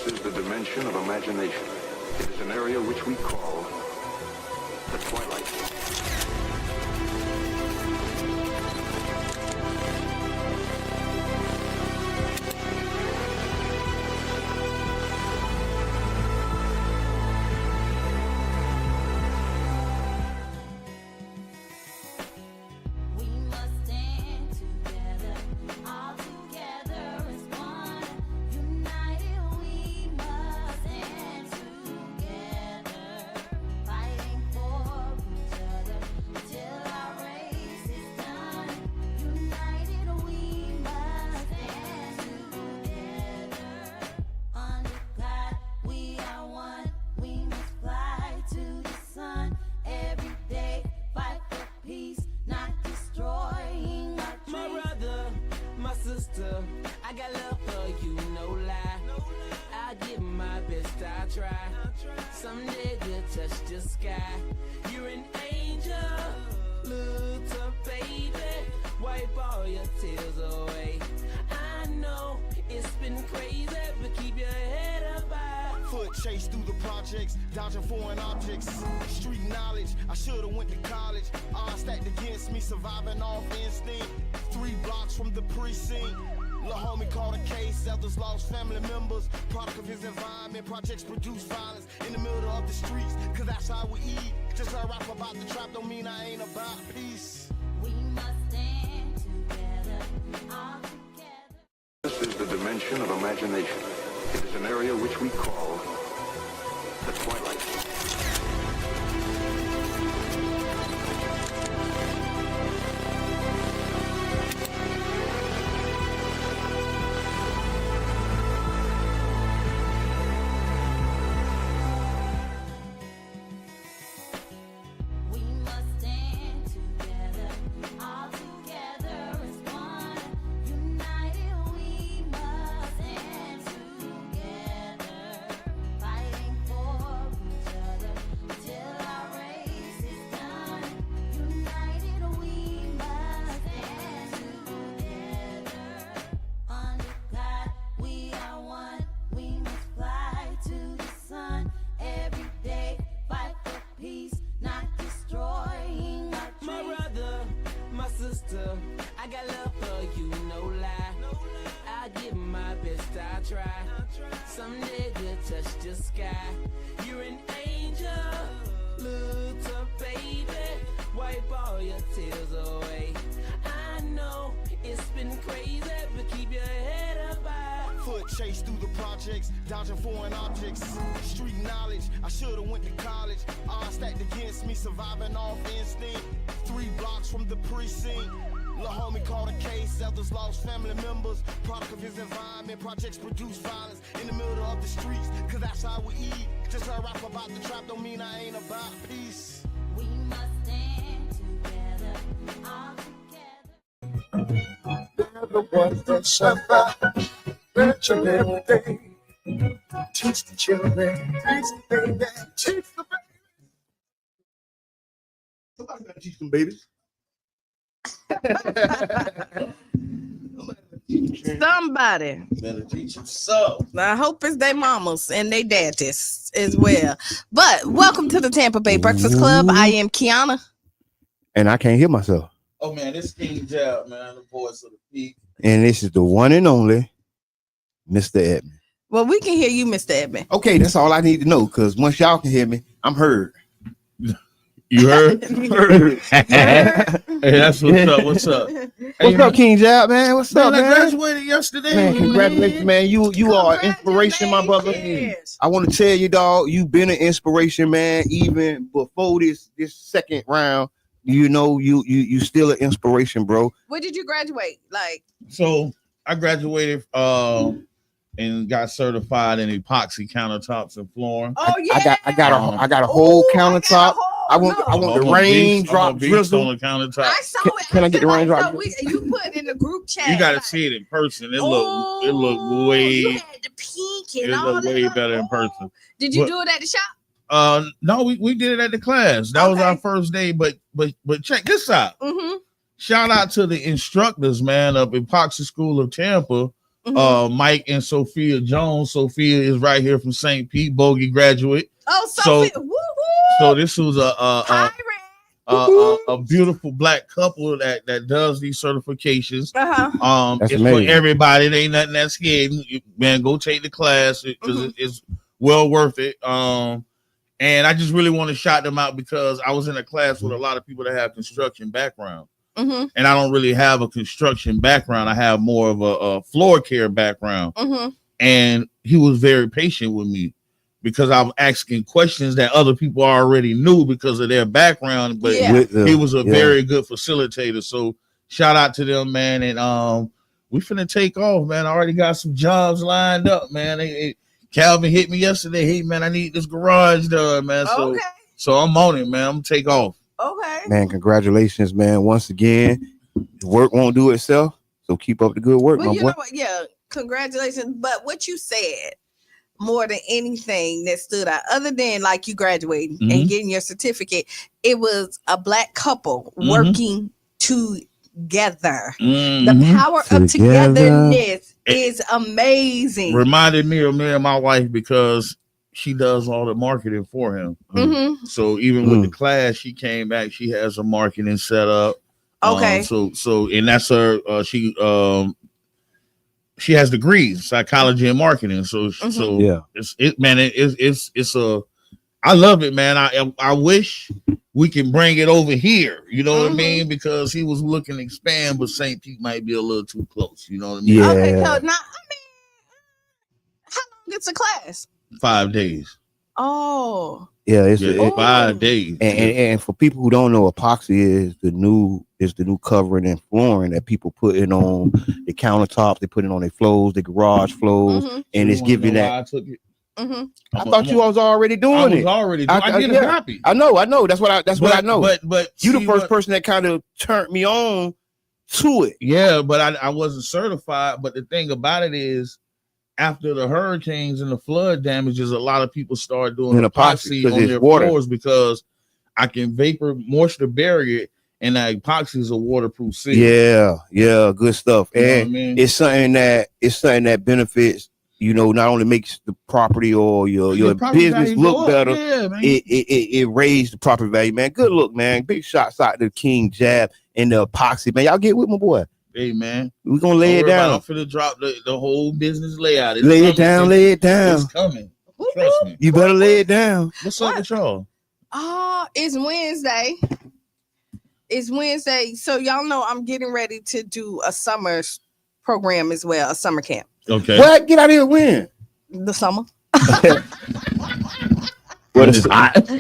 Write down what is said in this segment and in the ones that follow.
is the dimension of imagination. It is an area which we call the twilight. I got love for you, no lie. I give my best, I try. Someday we'll touch the sky. You're an angel, little baby. Wipe all your tears away. I know it's been crazy, but keep your head up high. Foot chase through the projects, dodging foreign objects. Street knowledge, I should've went to college. Odds stacked against me, surviving off instinct. 3 blocks from the precinct. Lil' homie caught a case, others lost family members. Product of his environment, projects produce violence in the middle of the streets, cause that's how we eat. Just I rap about the trap don't mean I ain't about peace. We must stand together, all together. This is the dimension of imagination. It is an area which we call the twilight. I got love for you, no lie. I give my best, I try. Someday we'll touch the sky. You're an angel, little baby. Wipe all your tears away. I know it's been crazy, but keep your head up high. Foot chase through the projects, dodging foreign objects. Street knowledge, I should've went to college. Odds stacked against me, surviving off instinct. 3 blocks from the precinct. Lil' homie caught a case, others lost family members. Product of his environment, projects produce violence in the middle of the streets, cause that's how we eat. Just I rap about the trap don't mean I ain't about peace. We must stand together, all together. They're the ones that suffer, let your little day. Teach the children, teach the baby, teach the baby. Somebody gotta teach them babies. Somebody. Better teach them so. I hope it's their mamas and they daddies as well. But welcome to the Tampa Bay Breakfast Club. I am Kiana. And I can't hear myself. Oh man, this King Jab, man, the voice of the peak. And this is the one and only Mr. Edmond. Well, we can hear you, Mr. Edmond. Okay, that's all I need to know, because once y'all can hear me, I'm heard. You heard? Hey, that's what's up. What's up? What's up, King Jab, man? What's up, I man? graduated yesterday. Man, congratulations, man. You are an inspiration, my brother. I want to tell you, dog, you've been an inspiration, man. Even before this second round, you know, you still an inspiration, bro. Where did you graduate? Like, So I graduated and got certified in epoxy countertops and flooring. oh yeah, I got a whole countertop. I want the I'm a raindrop beast drizzle. on the countertop. I saw it. Can I get the raindrop? You put it in the group chat. You got to like, see it in person. It oh, looked way You had the pink and all that. way better in person. Did you But- do it at the shop? No, we did it at the class. That was Okay. our first day. But check this out. Mm-hmm. Shout out to the instructors, man, of Epoxy School of Tampa Mike and Sophia Jones. Sophia is right here from St. Pete, Bogey graduate. Oh, Sophia. So, Woo-hoo. so this was Pirate. a beautiful black couple that does these certifications. That's It's amazing. for everybody. It ain't nothing that's hidden. Man, go take the class because it's well worth it. And I just really want to shout them out because I was in a class with a lot of people that have construction background. And I don't really have a construction background. I have more of a floor care background. And he was very patient with me because I was asking questions that other people already knew because of their background. But he was a very good facilitator. So shout out to them, man. And we finna take off, man. I already got some jobs lined up, man. Calvin hit me yesterday. Hey, man, I need this garage done, man. So I'm on it, man. I'm gonna take off. Okay. Man, congratulations, man. Once again, the work won't do itself. So keep up the good work, Well, my you boy. know what? Yeah, congratulations. But what you said more than anything that stood out, other than like you graduating and getting your certificate, it was a black couple working together. The power of togetherness is amazing. Reminded me of me and my wife because she does all the marketing for him. So even with the class, she came back. She has a marketing set up. Okay. So and that's her. She has degrees, psychology and marketing. So it's a. I love it, man. I wish we can bring it over here. You know what I mean? Because he was looking to expand, but St. Pete might be a little too close. You know what I mean? Yeah. Okay, so now, I mean, how long is the class? 5 days. Oh. Yeah, it's 5 days. And for people who don't know, epoxy is the new covering and flooring that people put in on the countertops. They put it on their floors, the garage floors, and it's giving that. I took it. I thought you was already doing it. I did a copy. I know. That's what I know. But you the first person that kind of turned me on to it. Yeah, but I wasn't certified. But the thing about it is, after the hurricanes and the flood damages, a lot of people started doing epoxy on their floors because I can moisture barrier, and that epoxy is a waterproof seal. Yeah, good stuff. You know and what I mean? it's something that benefits. You know, not only makes the property or your business look better, it raised the property value, man. Good look, man. Big shots out to King Jab and the epoxy, man. Y'all get with my boy. Hey, man. We're going to lay it down. I'm finna drop the whole business layout. Lay it down. It's coming. Trust me. You better lay it down. What's up with y'all? It's Wednesday. It's Wednesday. So y'all know I'm getting ready to do a summer program as well, a summer camp. Okay. What? Get out of here when? The summer. When it's hot.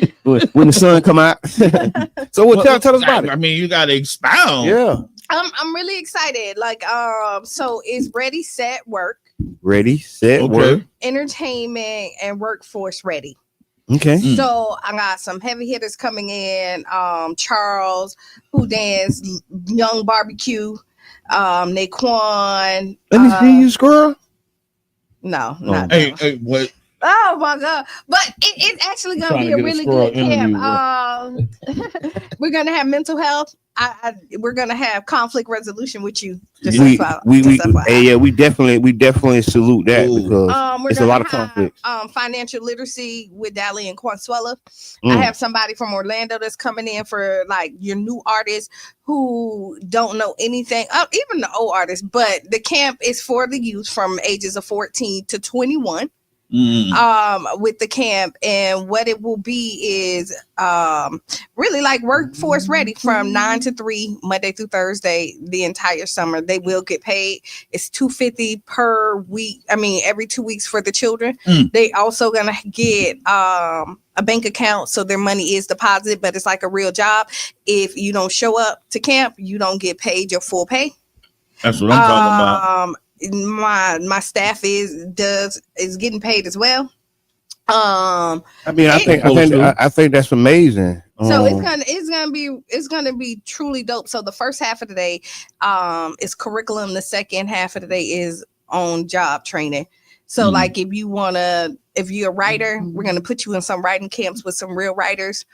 When the sun come out. So tell us about it. I mean, you gotta expound. Yeah. I'm really excited. Like, so it's ready, set, work. Ready, set, work. Entertainment and workforce ready. Okay. So I got some heavy hitters coming in. Charles, who danced Young Barbecue, Naquan. Let me see you, squirrel. No, not Hey, what? Oh my God. But it's actually gonna be a really good camp. We're gonna have mental health. We're gonna have conflict resolution with you. We definitely salute that because it's a lot of conflict. Financial literacy with Dali and Consuela. I have somebody from Orlando that's coming in for like your new artists who don't know anything, even the old artists. But the camp is for the youth from ages of 14 to 21. With the camp, and what it will be is really like workforce ready from 9 to 3 Monday through Thursday the entire summer. They will get paid. It's $250 per week. I mean, every 2 weeks for the children. They also gonna get a bank account, so their money is deposited, but it's like a real job. If you don't show up to camp, you don't get paid your full pay. That's what I'm talking about. My staff is getting paid as well. I mean, I think that's amazing. So it's gonna be truly dope. So the first half of the day is curriculum. The second half of the day is on job training. So like if you're a writer, we're gonna put you in some writing camps with some real writers.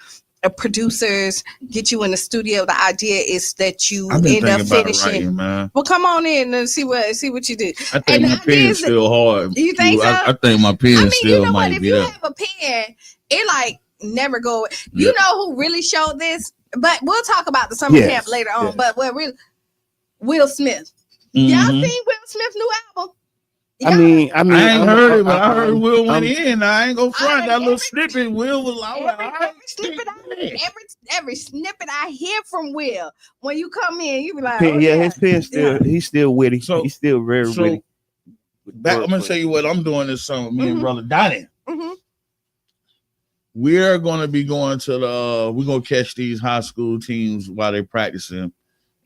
producers, get you in the studio. The idea is that you I've been end up thinking about finishing. writing, man. Well, come on in and see what you do. I think And my the idea pen's is that- still hard. You think so? I think my pen I mean, still you know what? might If be you there. have a pen, it like never go away. You Yeah. know who really showed this? But we'll talk about the summer camp later on. Yes. But what really, Will Smith. Y'all Mhm. seen Will Smith's new album? I mean, I ain't heard it, but I heard I'm- Will went I'm- in. I ain't gonna front I- that little every- snippet. Will was like, every snippet I hear from Will, when you come in, you be like, Pen, oh, yeah, his pen still, yeah. he's still witty. So- He's still very witty. I'm gonna tell you what I'm doing this summer. Me and brother Donnie. Mhm. We're gonna be going to the. We're gonna catch these high school teams while they're practicing,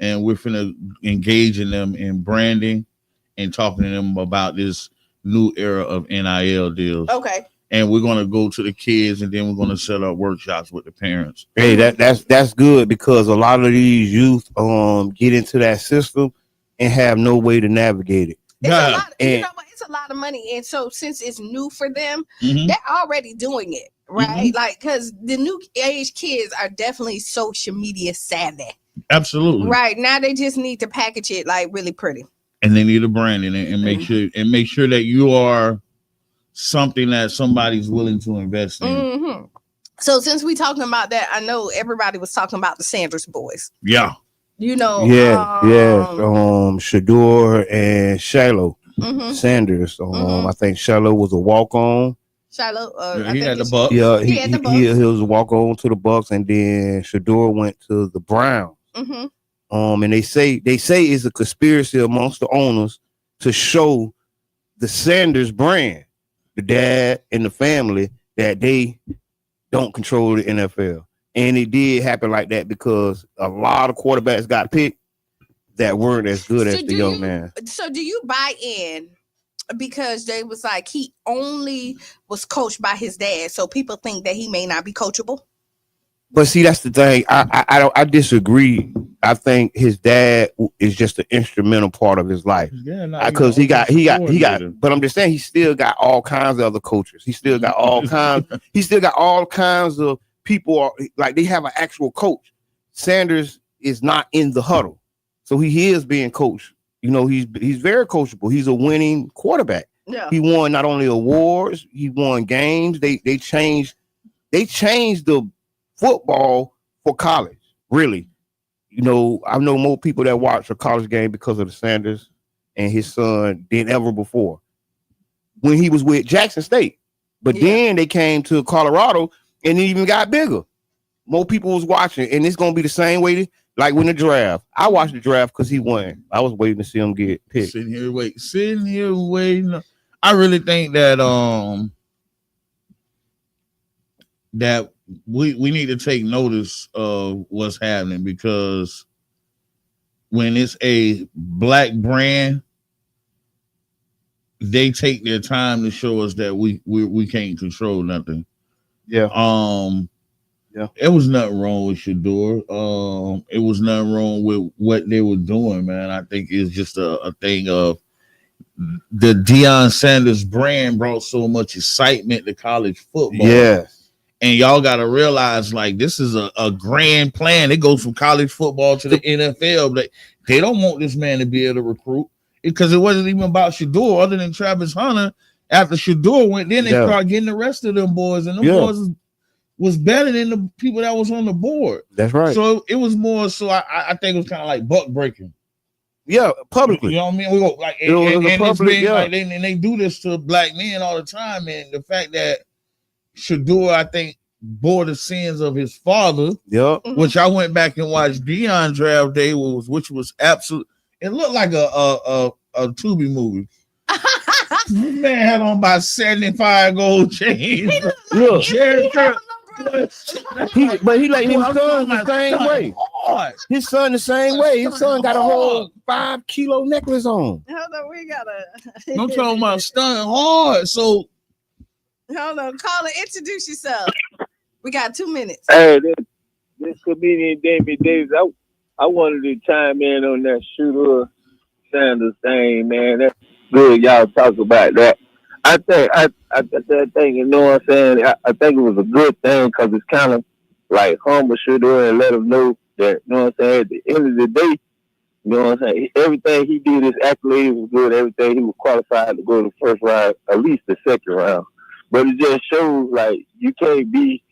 and we're finna engaging them in branding and talking to them about this new era of NIL deals. Okay. And we're gonna go to the kids, and then we're gonna set up workshops with the parents. Hey, that's good because a lot of these youth get into that system and have no way to navigate it. It's a lot, you And- know what? It's a lot of money, and so since it's new for them, Mhm. they're already doing it, right? Like, because the new age kids are definitely social media savvy, Absolutely. right? Now they just need to package it like really pretty. And they need a branding and make sure that you are something that somebody's willing to invest in. Mm-hmm. So since we talking about that, I know everybody was talking about the Sanders boys. Yeah. You know, Shador and Shiloh mhm. Sanders. I think Shiloh was a walk on. Shiloh, Yeah, I he think had the it's- buck. Yeah, He had the Bucks. he was a walk on to the Bucks, and then Shador went to the Browns. Mhm. And they say it's a conspiracy amongst the owners to show the Sanders brand, the dad and the family, that they don't control the NFL. And it did happen like that because a lot of quarterbacks got picked that weren't as good as the young man. So do you buy in? Because they was like he only was coached by his dad, so people think that he may not be coachable. But see, that's the thing. I disagree. I think his dad is just an instrumental part of his life. Yeah, Because he got. But I'm just saying, he still got all kinds of other coaches. He still got all kinds. He still got all kinds of people. Like they have an actual coach. Sanders is not in the huddle, so he is being coached. You know, he's very coachable. He's a winning quarterback. Yeah. He won not only awards, he won games. They changed the football for college. Really, you know, I know more people that watch a college game because of the Sanders and his son than ever before. When he was with Jackson State, but then they came to Colorado and it even got bigger. More people was watching, and it's gonna be the same way. Like when the draft, I watched the draft because he won. I was waiting to see him get picked. Sitting here waiting. I really think that that we need to take notice of what's happening, because when it's a black brand, they take their time to show us that we can't control nothing. Yeah. It was nothing wrong with Shador. It was nothing wrong with what they were doing, man. I think it's just a thing of the Deion Sanders brand brought so much excitement to college football. Yes. And y'all got to realize, like, this is a grand plan. It goes from college football to the NFL. But they don't want this man to be able to recruit, because it wasn't even about Shador, other than Travis Hunter. After Shador went, then they started getting the rest of them boys, and them boys was better than the people that was on the board. That's right. So it was more. So I think it was kind of like buck breaking. Yeah, publicly. You know what I mean? We go like, It was and a public, it's been, like, they do this to black men all the time, and the fact that Shador, I think, bore the sins of his father. Yep. Which I went back and watched Deion Draft Day, which was absolute. It looked like a Tubi movie. This man had on about 75 gold chains. Look, Jerry Kirk. but he like his son the same way. Hard. His son the same way. His son got a whole 5 kilo necklace on. Hold on, we gotta. I'm talking about stunning hard. So Hold on, caller, introduce yourself. We got 2 minutes. Hey, this comedian David Davis, I wanted to chime in on that Shooter Sanders thing, man. That's good. Y'all talk about that. I think, you know what I'm saying? I think it was a good thing, because it's kind of like humble Shador and let him know that, you know what I'm saying, at the end of the day, you know what I'm saying, everything he did, his accolades was good, everything he was qualified to go to the first round, at least the second round. But it just shows like you can't be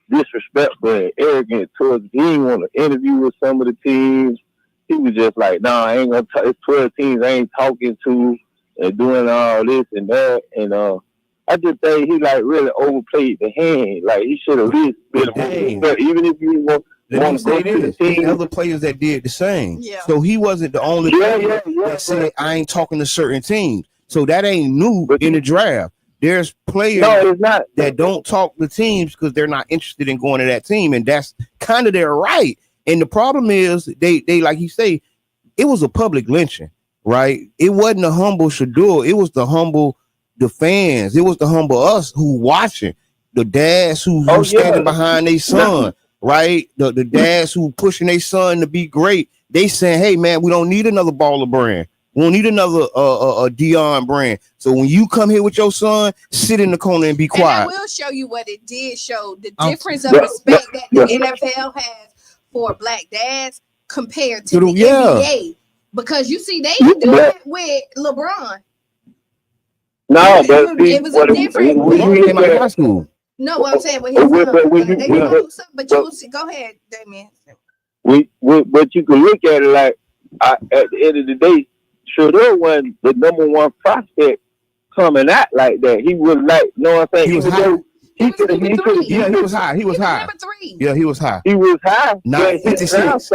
disrespectful and arrogant towards. He didn't want to interview with some of the teams. He was just like, nah, I ain't gonna talk. It's 12 teams I ain't talking to and doing all this and that. And I just think he like really overplayed the hand. Like he should have been more, even if you want to go to the team. Other players that did the same. Yeah. So he wasn't the only player that said I ain't talking to certain teams. So that ain't new in the draft. There's players that don't talk to teams because they're not interested in going to that team, and that's kind of their right. And the problem is they like you say, it was a public lynching, right? It wasn't a humble Shador. It was the humble the fans. It was the humble us who watching, the dads who standing behind their son, right? The dads who pushing their son to be great. They saying, hey man, we don't need another Baller brand. We don't need another Dion brand. So when you come here with your son, sit in the corner and be quiet. And I will show you what it did show, the difference of respect that the NFL has for black dads compared to the NBA. Because you see, they do that with LeBron. No, but it was a different. Came out of high school. No, what I'm saying with his son, they do something, but you will see. Go ahead, Damien. But you can look at it like at the end of the day, Shador wasn't the number one prospect coming out like that. He was like, you know what I'm saying? He was high. He was high. He was high. Number 3. Yeah, he was high. He was high. Not 56.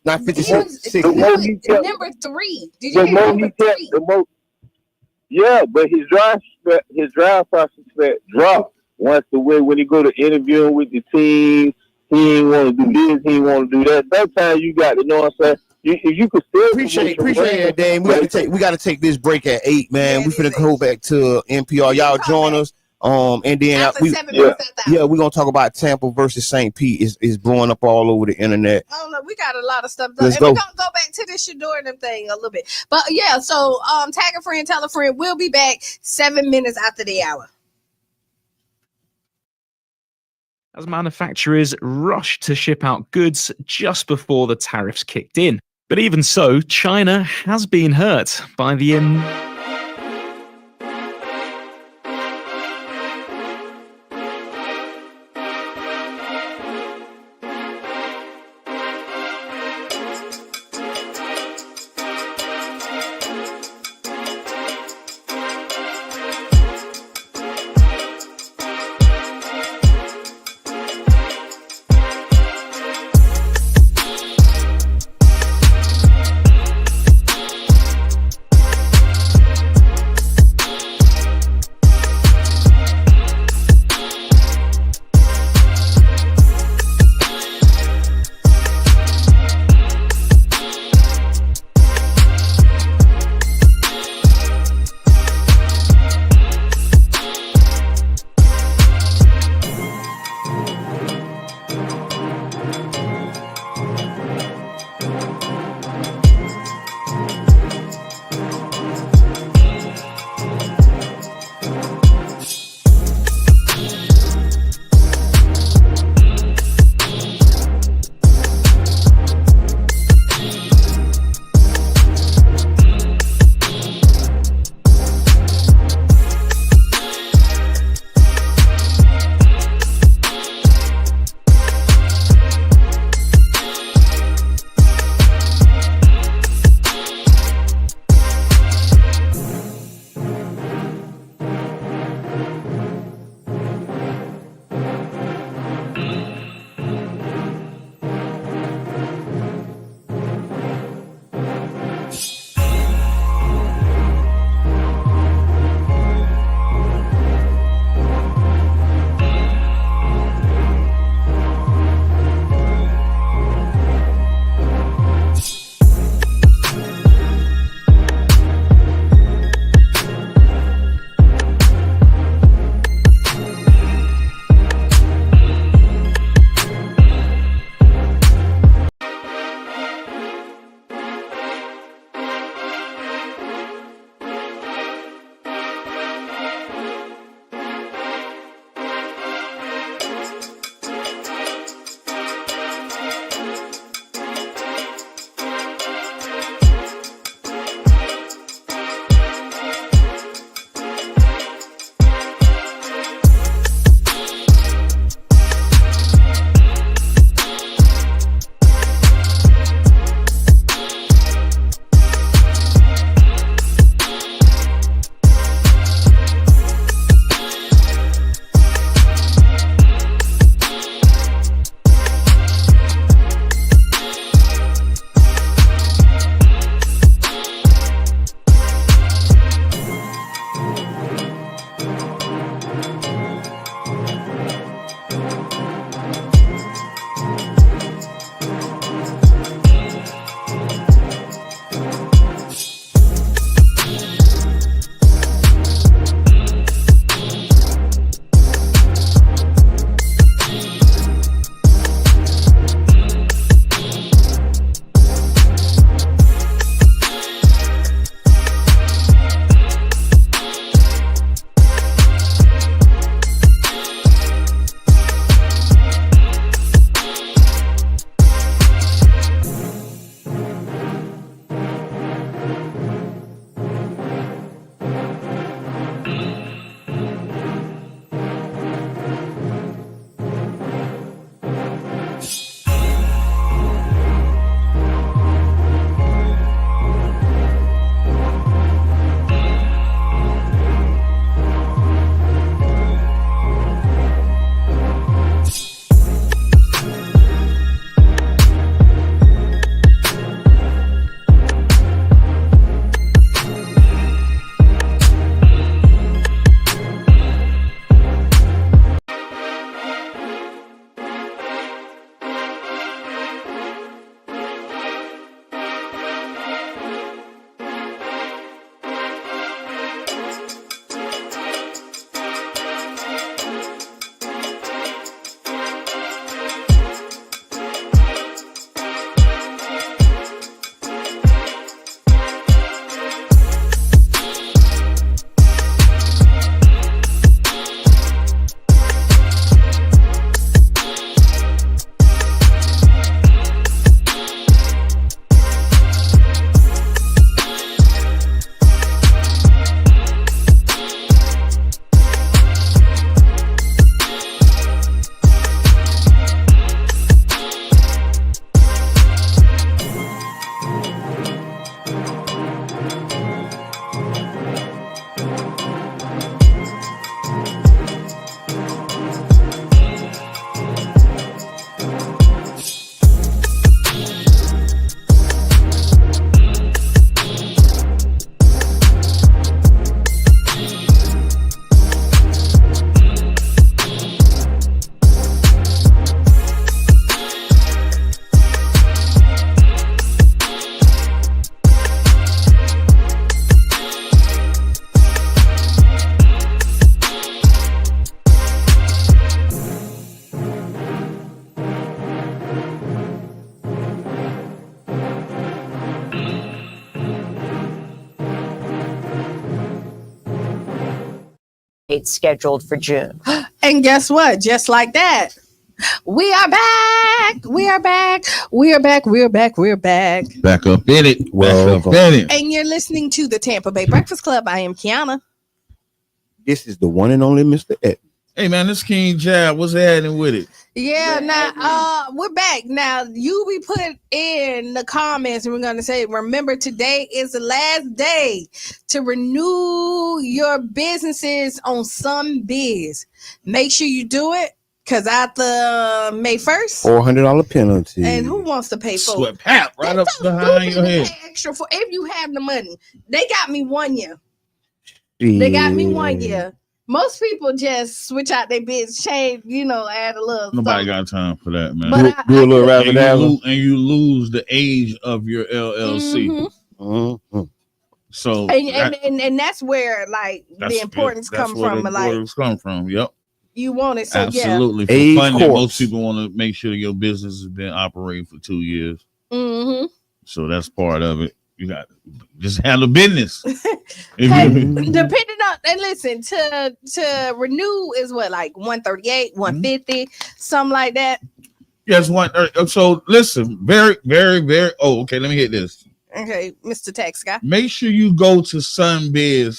Not 56. Number 3. Did you hear number 3? Yeah, but his drive prospect dropped once the way when he go to interviewing with the team. He ain't want to do this. He ain't want to do that. Sometimes you got to know what I'm saying. You could still appreciate it, Dan. We got to take this break at 8, man. We finna go back to NPR. Y'all join us. And then we're gonna talk about Tampa versus St. Pete. Is blowing up all over the internet. Oh no, we got a lot of stuff. Let's go. We're gonna go back to the Shador and them thing a little bit. But yeah, so tag a friend, tell a friend. We'll be back 7 minutes after the hour. As manufacturers rushed to ship out goods just before the tariffs kicked in. But even so, China has been hurt by the It's scheduled for June. And guess what? Just like that, we are back. We are back. We are back. We are back. We're back. Back up in it. Well, Back up in it. And you're listening to the Tampa Bay Breakfast Club. I am Kiana. This is the one and only Mr. Ed. Hey man, this King Jab, what's happening with it? Yeah, now we're back. Now you be put in the comments and we're gonna say, remember, today is the last day to renew your businesses on some biz. Make sure you do it, because after May 1st, $400 penalty. and who wants to pay for Sweat it? pat right up behind your head. Pay extra for if you have the money. They got me 1 year. They got me 1 year. Most people just switch out their bids, change, add a little. Nobody something. got time for that, man. But Do a little rabbit and dazzle. you lose the age of your LLC. Mm-hmm. So And that's where the importance that's come where from. the importance come from. Yep. You want it, so Absolutely. Age For funding, course. most people want to make sure that your business has been operating for 2 years. yeah. Mm-hmm. So that's part of it. You got just handle business. Depending on, and listen, to renew is what, like 138, 150, something like that. Yes, one. So listen, very, very, very. Oh, okay. Let me hit this. Okay, Mr. Tax Guy. Make sure you go to sunbiz.org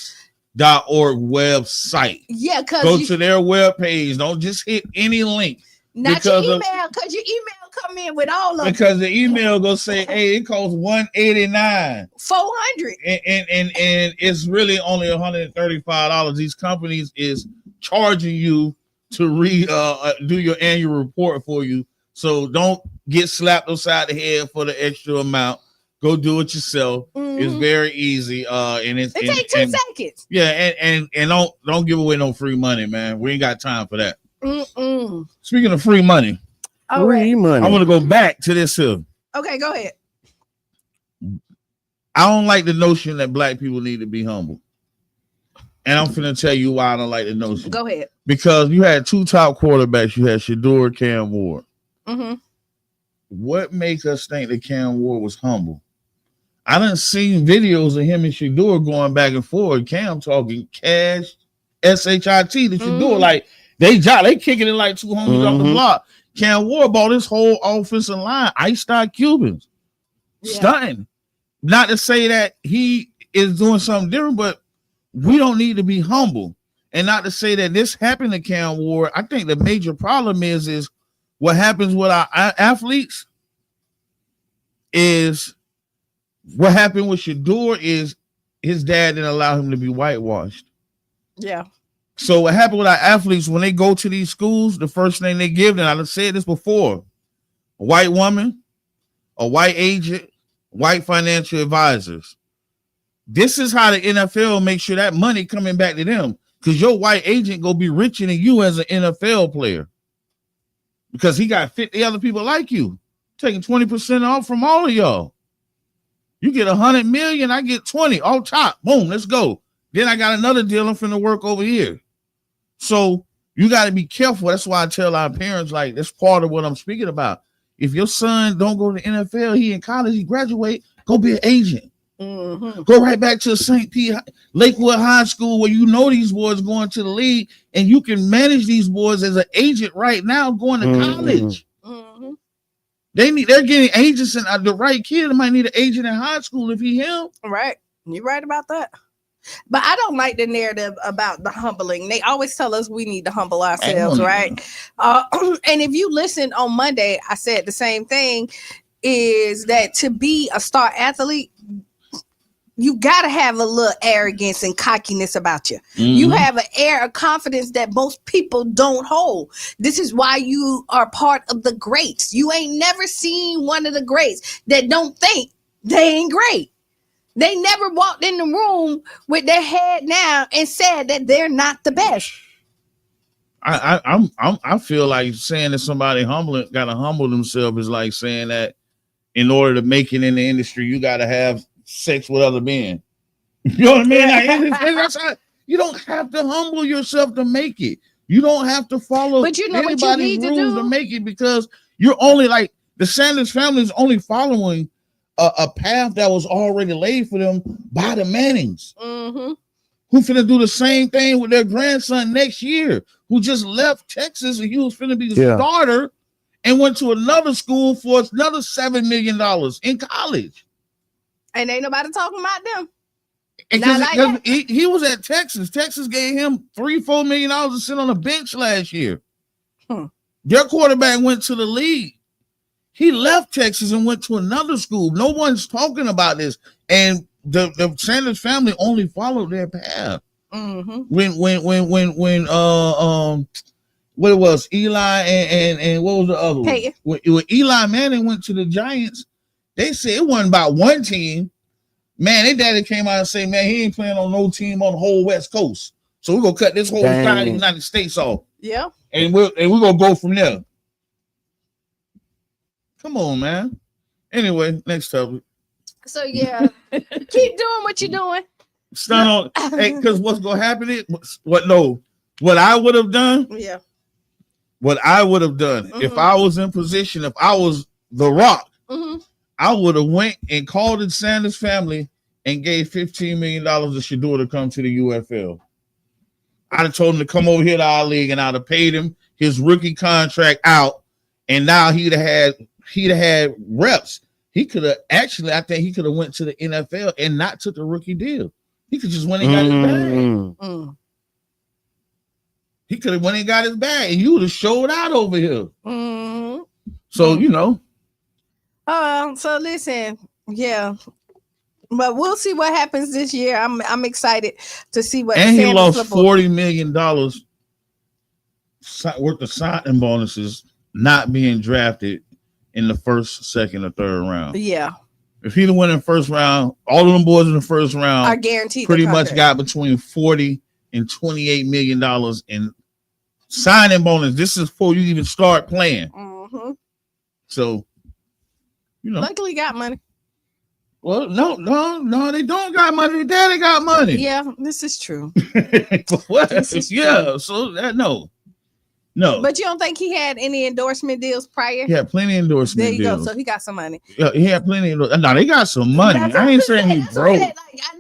website. Yeah, Go because to their webpage. Don't just hit any link. not your because of- email, because your email come in with all of Because the email gonna say, "Hey, it costs $189." 400. And it's really only $135. These companies is charging you to do your annual report for you. So don't get slapped upside the head for the extra amount. Go do it yourself. It's very easy. And It takes 2 seconds. Yeah, and don't give away no free money, man. We ain't got time for that. Mm-mm. Speaking of free money, All right. money. I want to go back to this here. Okay, go ahead. I don't like the notion that black people need to be humble. And I'm finna tell you why I don't like the notion. Go ahead. Because you had 2 top quarterbacks. You had Shador, Cam Ward. Mm-hmm. What makes us think that Cam Ward was humble? I done seen videos of him and Shador going back and forth. Cam talking cash, SHIT to Shador. Like they kicking it like 2 homies off the block. Cam Ward bought his whole offensive line, iced out Cubans. Stunting. Not to say that he is doing something different, but we don't need to be humble. And not to say that this happened to Cam Ward. I think the major problem is what happens with our athletes is what happened with Shador is his dad didn't allow him to be whitewashed. Yeah. So what happened with our athletes when they go to these schools, the first thing they give them, I've said this before, a white woman, a white agent, white financial advisors. This is how the NFL makes sure that money coming back to them, because your white agent go be richer than you as an NFL player because he got 50 other people like you taking 20% off from all of y'all. You get 100 million, I get 20 all top. Boom, let's go. Then I got another deal I'm finna work over here. So you got to be careful. That's why I tell our parents, like, that's part of what I'm speaking about. If your son don't go to the NFL, he in college, he graduate, go be an agent. Mm-hmm. Go right back to St. Pete, Lakewood High School, where you know these boys going to the league, and you can manage these boys as an agent right now going to college. Mm-hmm. They're getting agents, and the right kid might need an agent in high school if he him. Right. You're right about that. But I don't like the narrative about the humbling. They always tell us we need to humble ourselves, right? And if you listen on Monday, I said the same thing, is that to be a star athlete, you got to have a little arrogance and cockiness about you. You have an air of confidence that most people don't hold. This is why you are part of the greats. You ain't never seen one of the greats that don't think they ain't great. They never walked in the room with their head down and said that they're not the best. I feel like saying that somebody gotta humble themselves is like saying that in order to make it in the industry, you gotta have sex with other men. You know what I mean? Like, you don't have to humble yourself to make it. You don't have to follow anybody's rules to make it, because you're only like the Sanders family is only following a path that was already laid for them by the Mannings. who finna do the same thing with their grandson next year, who just left Texas and he was finna be the starter and went to another school for another $7 million in college. And ain't nobody talking about them. And he was at Texas. Texas gave him $3-4 million to sit on the bench last year. Their quarterback went to the league. He left Texas and went to another school. No one's talking about this. And the Sanders family only followed their path. When what it was, Eli and what was the other one? When Eli Manning went to the Giants, they said it wasn't about one team. Man, their daddy came out and said, man, he ain't playing on no team on the whole West Coast. So we're gonna cut this whole entire United States off. Yeah. And we're gonna go from there. Come on, man. Anyway, next topic. So yeah, keep doing what you're doing. Stun on, because what's gonna happen is what I would have done. Yeah. What I would have done if I was in position, if I was The Rock, I would have went and called the Sanders family and gave $15 million to Shador to come to the UFL. I'd have told him to come over here to our league, and I'd have paid him his rookie contract out, and now he'd have had reps. He could have actually, I think he could have went to the NFL and not took the rookie deal. He could just went and got his bag. He could have went and got his bag, and you would have showed out over here. So you know. So listen, yeah, but we'll see what happens this year. I'm excited to see what. And he lost $40 million worth of signing bonuses not being drafted in the first, second, or third round. Yeah. If he'd have won in the first round, all of them boys in the first round are guaranteed. Pretty much got between $40 and $28 million in signing bonus. This is before you even start playing. So. You know. Luckily got money. Well, no, they don't got money. Their daddy got money. Yeah, this is true. What? So that no. But you don't think he had any endorsement deals prior? Yeah, plenty of endorsement deals. There you go. So he got some money. Yeah, he had plenty of. No, they got some money. I ain't saying he broke. I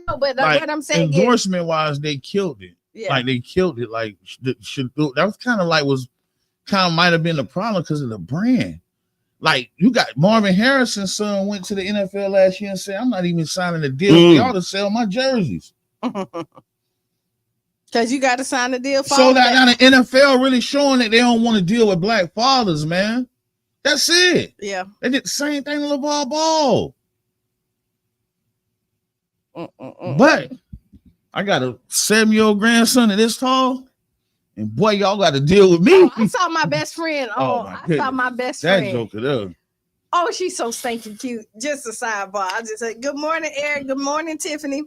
know, but what I'm saying endorsement wise, they killed it. Yeah. Like they killed it. Like that was kind of might have been the problem because of the brand. Like you got Marvin Harrison's son went to the NFL last year and said, "I'm not even signing a deal. They ought to sell my jerseys." Because you got to sign a deal. So that now the NFL really showing that they don't want to deal with black fathers, man. That's it. Yeah, they did the same thing to LeVar Ball. But I got a 7-year-old grandson that this tall. And boy, y'all got to deal with me. Oh, I saw my best friend. Saw my best friend. That joker there. Oh, she's so stinking cute. Just a sidebar. I just said, good morning, Eric. Good morning, Tiffany.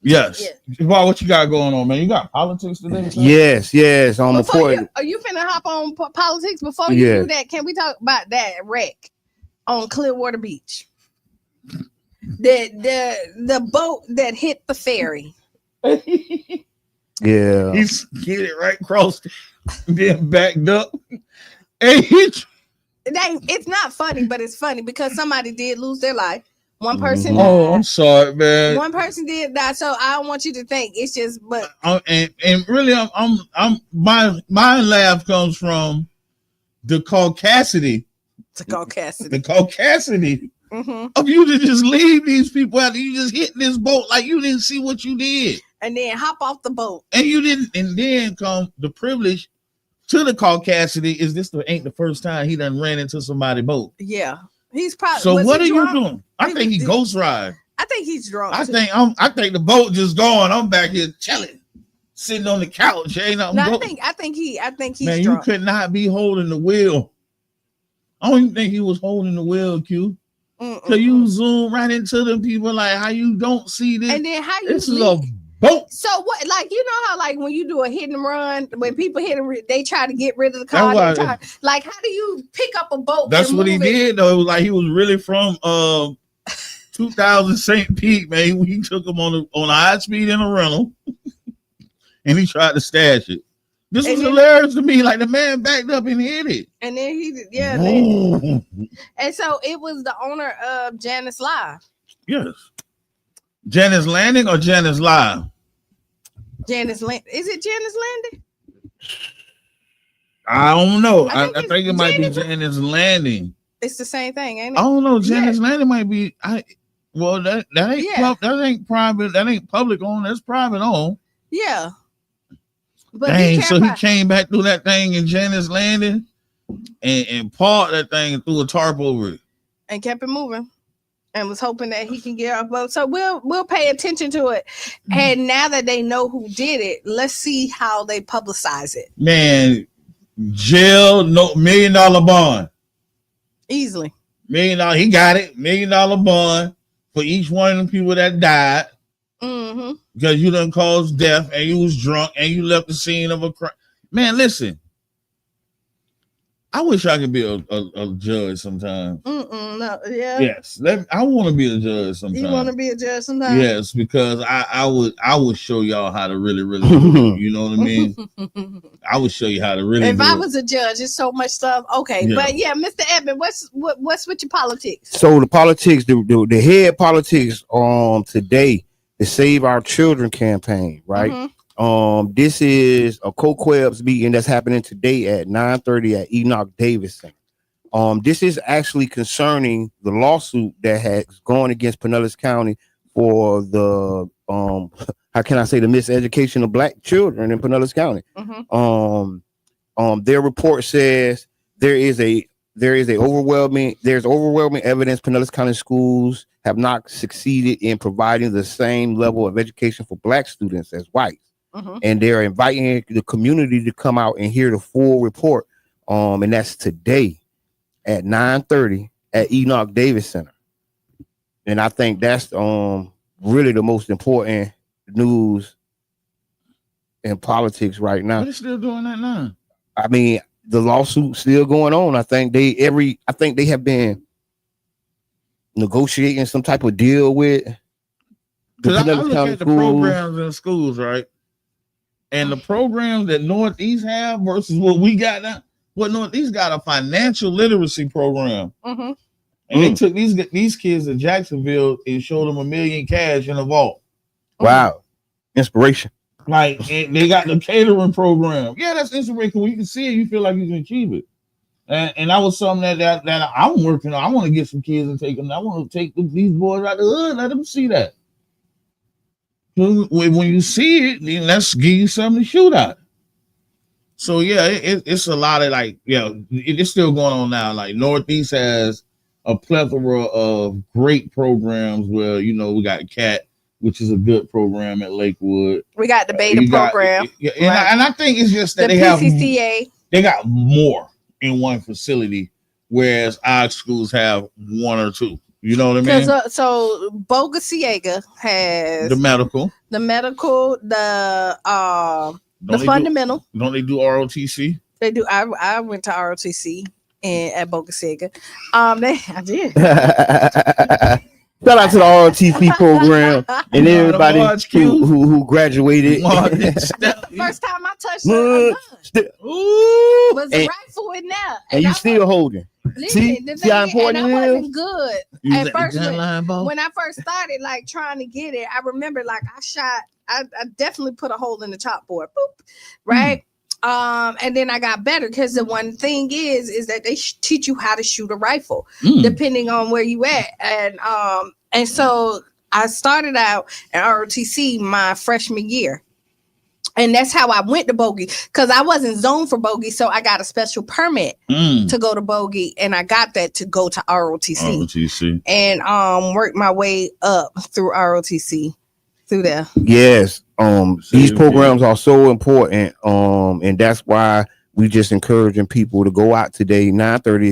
Yes. Well, what you got going on, man? You got politics today? Yes. On the point. Are you finna hop on politics? Before you do that, can we talk about that wreck on Clearwater Beach? The boat that hit the ferry. Yeah, he's get it right across, then backed up. It's not funny, but it's funny because somebody did lose their life. One person. Oh, I'm sorry, man. One person did die, so I don't want you to think it's just. But and really, my laugh comes from the caucasity. The caucasity. The caucasity. Of you to just leave these people out. You just hit this boat like you didn't see what you did. And then hop off the boat. And you didn't, and then come the privilege to the caucasity is this ain't the first time he done ran into somebody's boat. Yeah. He's probably so what are you doing? I think he ghost ride. I think he's drunk. I think the boat just gone. I'm back here chilling, sitting on the couch. Ain't nothing. No, I think he's man, drunk. You could not be holding the wheel. I don't even think he was holding the wheel, Q. So you zoom right into them people like how you don't see this. And then how you this is a boat. So what? Like you know how like when you do a hit and run, when people they try to get rid of the car. Like how do you pick up a boat? That's what he did though. It was like he was really from 2000 St. Pete, man. He took him on a high speed in a rental, and he tried to stash it. This was hilarious to me. Like the man backed up and hit it. And then and so it was the owner of Janice Live. Yes. Janice Landing or Janice Live? Janice Land. Is it Janice Landing? I don't know. I I think it might be Janice Landing. It's the same thing, ain't it? I don't know. Janice Landing might be. Well, that ain't that ain't private. That ain't public owned. That's private owned. Yeah. But dang, so he came back through that thing in Janice Landing and parked that thing and threw a tarp over it. And kept it moving. And was hoping that he can get our vote. So we'll pay attention to it. And now that they know who did it, let's see how they publicize it. Man, jail, no $1 million bond. Easily. $1 million, he got it. $1 million bond for each one of them people that died. Mm-hmm. Because you done caused death and you was drunk and you left the scene of a crime. Man, listen. I wish I could be a judge sometimes. No, yeah. Yes, I want to be a judge sometimes. You want to be a judge sometimes? Yes, because I would show y'all how to really do it. You know what I mean? I would show you how to really. If do I it. was a judge, it's so much stuff. Okay, Yeah. but yeah, Mr. Edmond, what's with your politics? So the politics, the head politics today, the Save Our Children campaign, right? Mm-hmm. This is a CoQueb's meeting that's happening today at 9:30 at Enoch Davis Center. This is actually concerning the lawsuit that has gone against Pinellas County for the how can I say, the miseducation of Black children in Pinellas County. Mm-hmm. Their report says there's overwhelming evidence Pinellas County schools have not succeeded in providing the same level of education for Black students as whites. Mm-hmm. And they're inviting the community to come out and hear the full report. And that's today at 9:30 at Enoch Davis Center. And I think that's really the most important news in politics right now. But they're still doing that now. I mean, the lawsuit's still going on. I think they have been negotiating some type of deal with the Because I Pinellas look County at the schools. programs in schools, right? And the programs that Northeast have versus what we got now. What Northeast got a financial literacy program. Mm-hmm. And they took these kids to Jacksonville and showed them $1 million cash in a vault. Wow. Inspiration. Like, and they got the catering program. Yeah, that's inspiration. When you can see it, you feel like you can achieve it. And that was something that I'm working on. I want to get some kids and take them. I want to take these boys out the hood, let them see that. When you see it, then let's give you something to shoot at. So yeah, it's a lot of it's still going on now. Like Northeast has a plethora of great programs where we got CAT, which is a good program at Lakewood. We got the beta program. And I think it's just that the PCCA. They got more in one facility, whereas our schools have one or two. You know what I mean? So Boca Ciega has the medical, the fundamental. Don't they do ROTC? They do. I went to ROTC at Boca Ciega. I did. Shout out to the ROTC program and everybody who graduated. First time I touched a gun was a rifle in there, and you still holding. See how important it is? I wasn't good at first. When I first started trying to get it, I remember I definitely put a hole in the chalkboard. Boop, right? And then I got better because the one thing is that they teach you how to shoot a rifle depending on where you at. And so I started out at ROTC my freshman year. And that's how I went to Bogey because I wasn't zoned for Bogey. So I got a special permit to go to Bogey, and I got that to go to ROTC. And worked my way up through ROTC through there. Yes. These programs are so important. And that's why we just encouraging people to go out today, 9:30.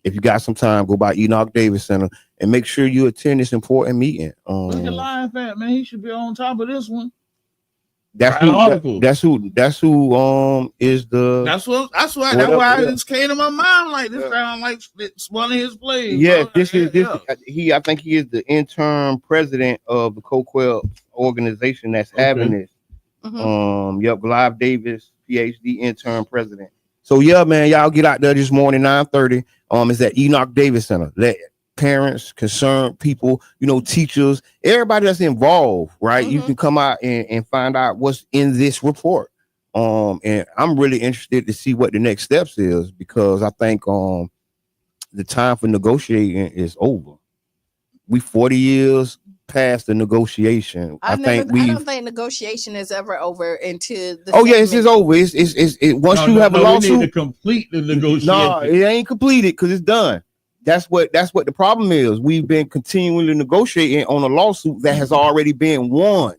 If you got some time, go by Enoch Davis Center and make sure you attend this important meeting. Look at Lion Fat, man. He should be on top of this one. That's who is the. That's why it just came to my mind. Like this sound like it's one of his plays. Yeah, I think he is the interim president of the CoQueb organization that's having this. Mm-hmm. Live Davis, PhD, interim president. So yeah, man, y'all get out there this morning, 9:30. It's at Enoch Davis Center. parents, concerned people, teachers, everybody that's involved, right? You can come out and find out what's in this report. And I'm really interested to see what the next steps is, because I think the time for negotiating is over. We 40 years past the negotiation. I don't think negotiation is ever over until the yes, it's over. It's once you have a lawsuit. We need to complete the negotiation. No, it ain't completed because it's done. That's what the problem is. We've been continually negotiating on a lawsuit that has already been won.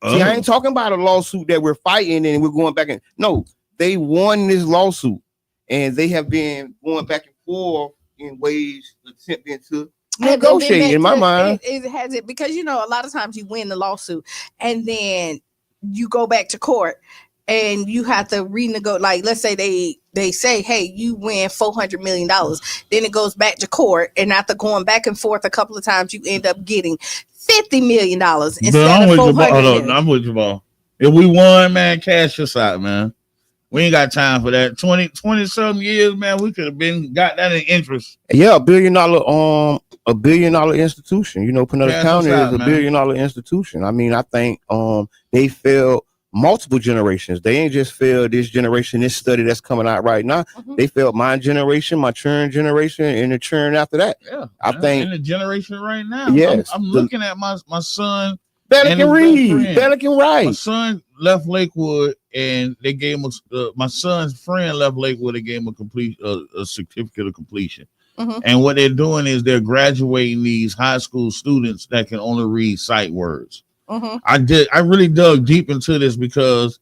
See, I ain't talking about a lawsuit that we're fighting and we're going back and no, they won this lawsuit and they have been going back and forth in ways attempting to negotiate. In my mind, it has it because a lot of times you win the lawsuit and then you go back to court and you have to renegotiate. Like, let's say they say, hey, you win $400 million. Then it goes back to court, and after going back and forth a couple of times, you end up getting $50 million instead of $400 million. I'm with you, ball. If we won, man, cash us out, man. We ain't got time for that. 20 something years, man. We could have got that in interest. Yeah, $1 billion institution. Pinellas County is $1 billion institution. I mean, I think they failed multiple generations. They ain't just failed this generation, this study that's coming out right now. They failed my generation, my churn generation, and the churn after that. Yeah, I think in the generation right now. Yes, I'm looking at my son. Better can read. Better can write. My son left Lakewood, and they gave him my son's friend left Lakewood. They gave him a certificate of completion. And what they're doing is they're graduating these high school students that can only read sight words. I really dug deep into this because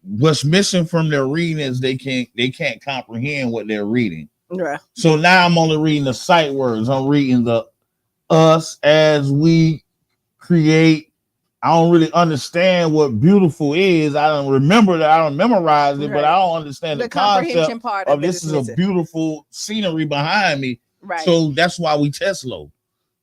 what's missing from their reading is they can't comprehend what they're reading. Right. So now I'm only reading the sight words. I'm reading the us as we create. I don't really understand what beautiful is. I don't remember that. I don't memorize it, but I don't understand the concept part of this is a beautiful scenery behind me. Right. So that's why we test low,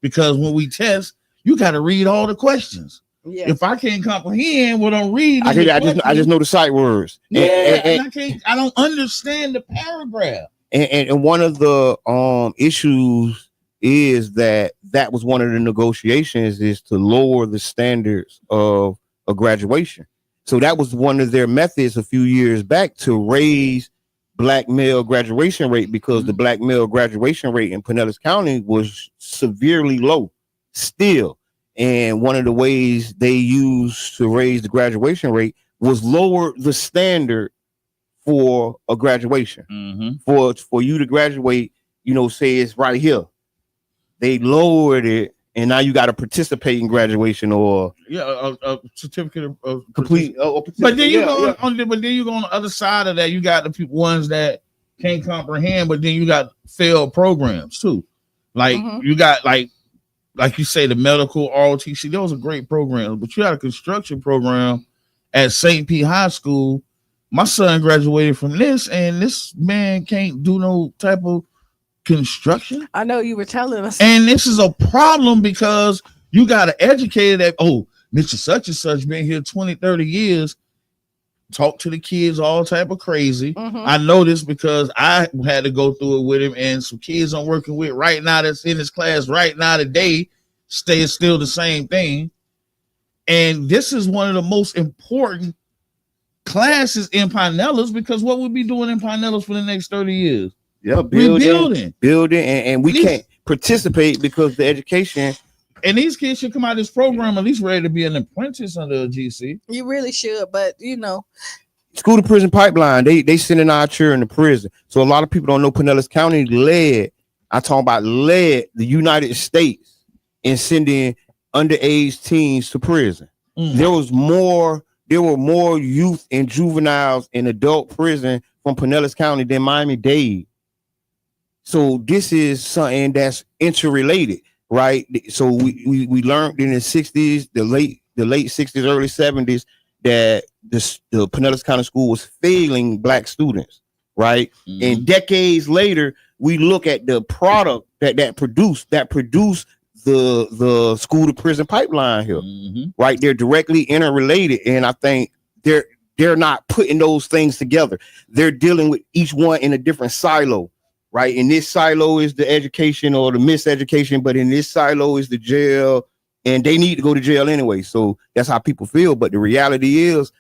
because when we test, you got to read all the questions. Yeah. If I can't comprehend what I'm reading, I just know the sight words. And I don't understand the paragraph. And one of the issues is that was one of the negotiations is to lower the standards of a graduation. So that was one of their methods a few years back to raise black male graduation rate, because the black male graduation rate in Pinellas County was severely low still. And one of the ways they used to raise the graduation rate was lower the standard for a graduation. For you to graduate, say it's right here. They lowered it, and now you got to participate in graduation or a certificate of complete. But then you go on the other side of that. You got the ones that can't comprehend, but then you got failed programs too. Like you got like you say, the medical ROTC, those are great programs, but you had a construction program at St. Pete High School. My son graduated from this, and this man can't do no type of construction. I know you were telling us. And this is a problem because you got an educator that, Mr. Such and Such been here 20, 30 years, talk to the kids all type of crazy. I know this because I had to go through it with him, and some kids I'm working with right now that's in his class right now today stay still the same thing. And this is one of the most important classes in Pinellas, because what we'll be doing in Pinellas for the next 30 years. Yeah, building, and we can't participate because the education. And these kids should come out of this program at least ready to be an apprentice under a GC. You really should, but school to prison pipeline. They sending our children to prison. So a lot of people don't know Pinellas County led the United States in sending underage teens to prison. There were more youth and juveniles in adult prison from Pinellas County than Miami-Dade. So this is something that's interrelated, right? So we learned in the 60s, the late 60s, early 70s, that the Pinellas County School was failing black students, right? And decades later, we look at the product that produced the school to prison pipeline here, right? They're directly interrelated, and I think they're not putting those things together. They're dealing with each one in a different silo. right? In this silo is the education or the miseducation, but in this silo is the jail, and they need to go to jail anyway. So that's how people feel. But the reality is,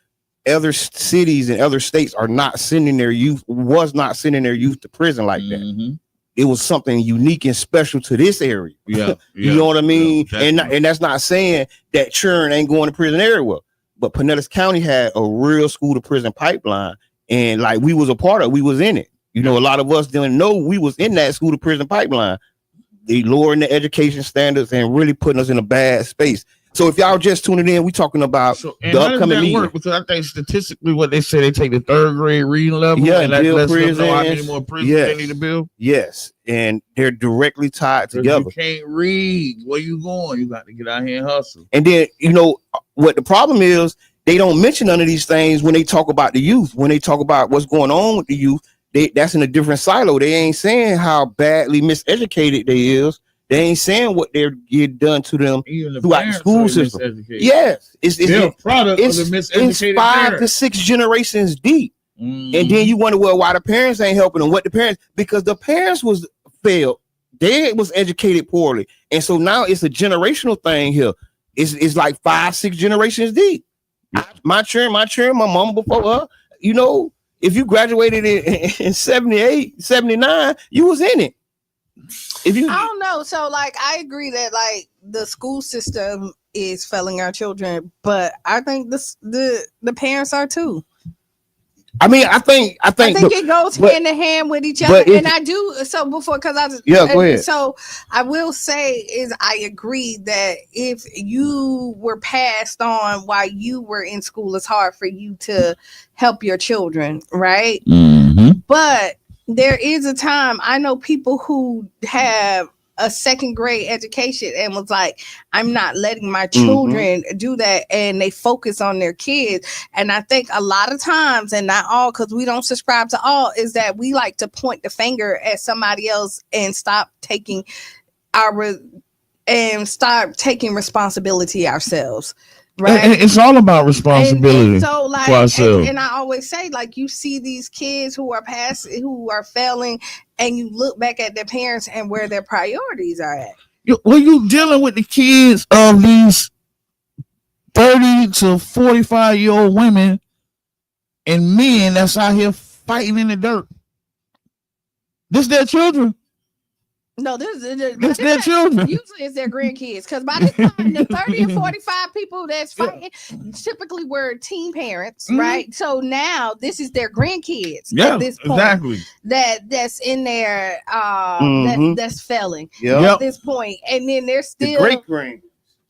other cities and other states are not sending their youth, was not sending their youth to prison like that. It was something unique and special to this area. Yeah, you know what I mean? Yeah, and that's not saying that children ain't going to prison everywhere. But Pinellas County had a real school to prison pipeline, and like we was a part of, we was in it. You know, a lot of us didn't know we was in that school to prison pipeline. They lowering the education standards and really putting us in a bad space. So if y'all just tuning in, we talking about the upcoming meeting. Because I think statistically, what they say, they take the 3rd grade reading level. Yeah, and that lets them know how many more prisons they need to build. Yes, and they're directly tied together. You can't read. Where you going? You got to get out here and hustle. And then, you know, what the problem is, they don't mention none of these things when they talk about the youth. When they talk about what's going on with the youth, that's in a different silo. They ain't saying how badly miseducated they is. They ain't saying what they're getting done to them throughout the school system. Yes, it's a product of the miseducated. It's 5 to 6 generations deep, and then you wonder, well, why the parents ain't helping them? What the parents? Because the parents was failed. They was educated poorly, and so now it's a generational thing here. It's like 5, 6 generations deep. My children, my mama before her. You know, if you graduated in 78, 79, you was in it. I don't know. So like I agree that like the school system is failing our children, but I think the parents are too. I mean, I think it goes hand in hand with each other. And I do so before because go ahead. So I will say is I agree that if you were passed on while you were in school, it's hard for you to help your children, right? But there is a time I know people who have a 2nd grade education and was like, I'm not letting my children do that, and they focus on their kids. And I think a lot of times, and not all, because we don't subscribe to all, is that we like to point the finger at somebody else and stop taking responsibility ourselves. Right. And it's all about responsibility. And so like, for ourselves. And I always say, like, you see these kids who are failing, and you look back at their parents and where their priorities are at. When you dealing with the kids of these 30 to 45-year-old women and men that's out here fighting in the dirt, this their children. No, this is their children. Usually it's their grandkids, because by the time the 30 and 45 people that's fighting typically were teen parents, right? So now this is their grandkids at this point. Exactly. That's in there that's failing at this point. And then they're still the great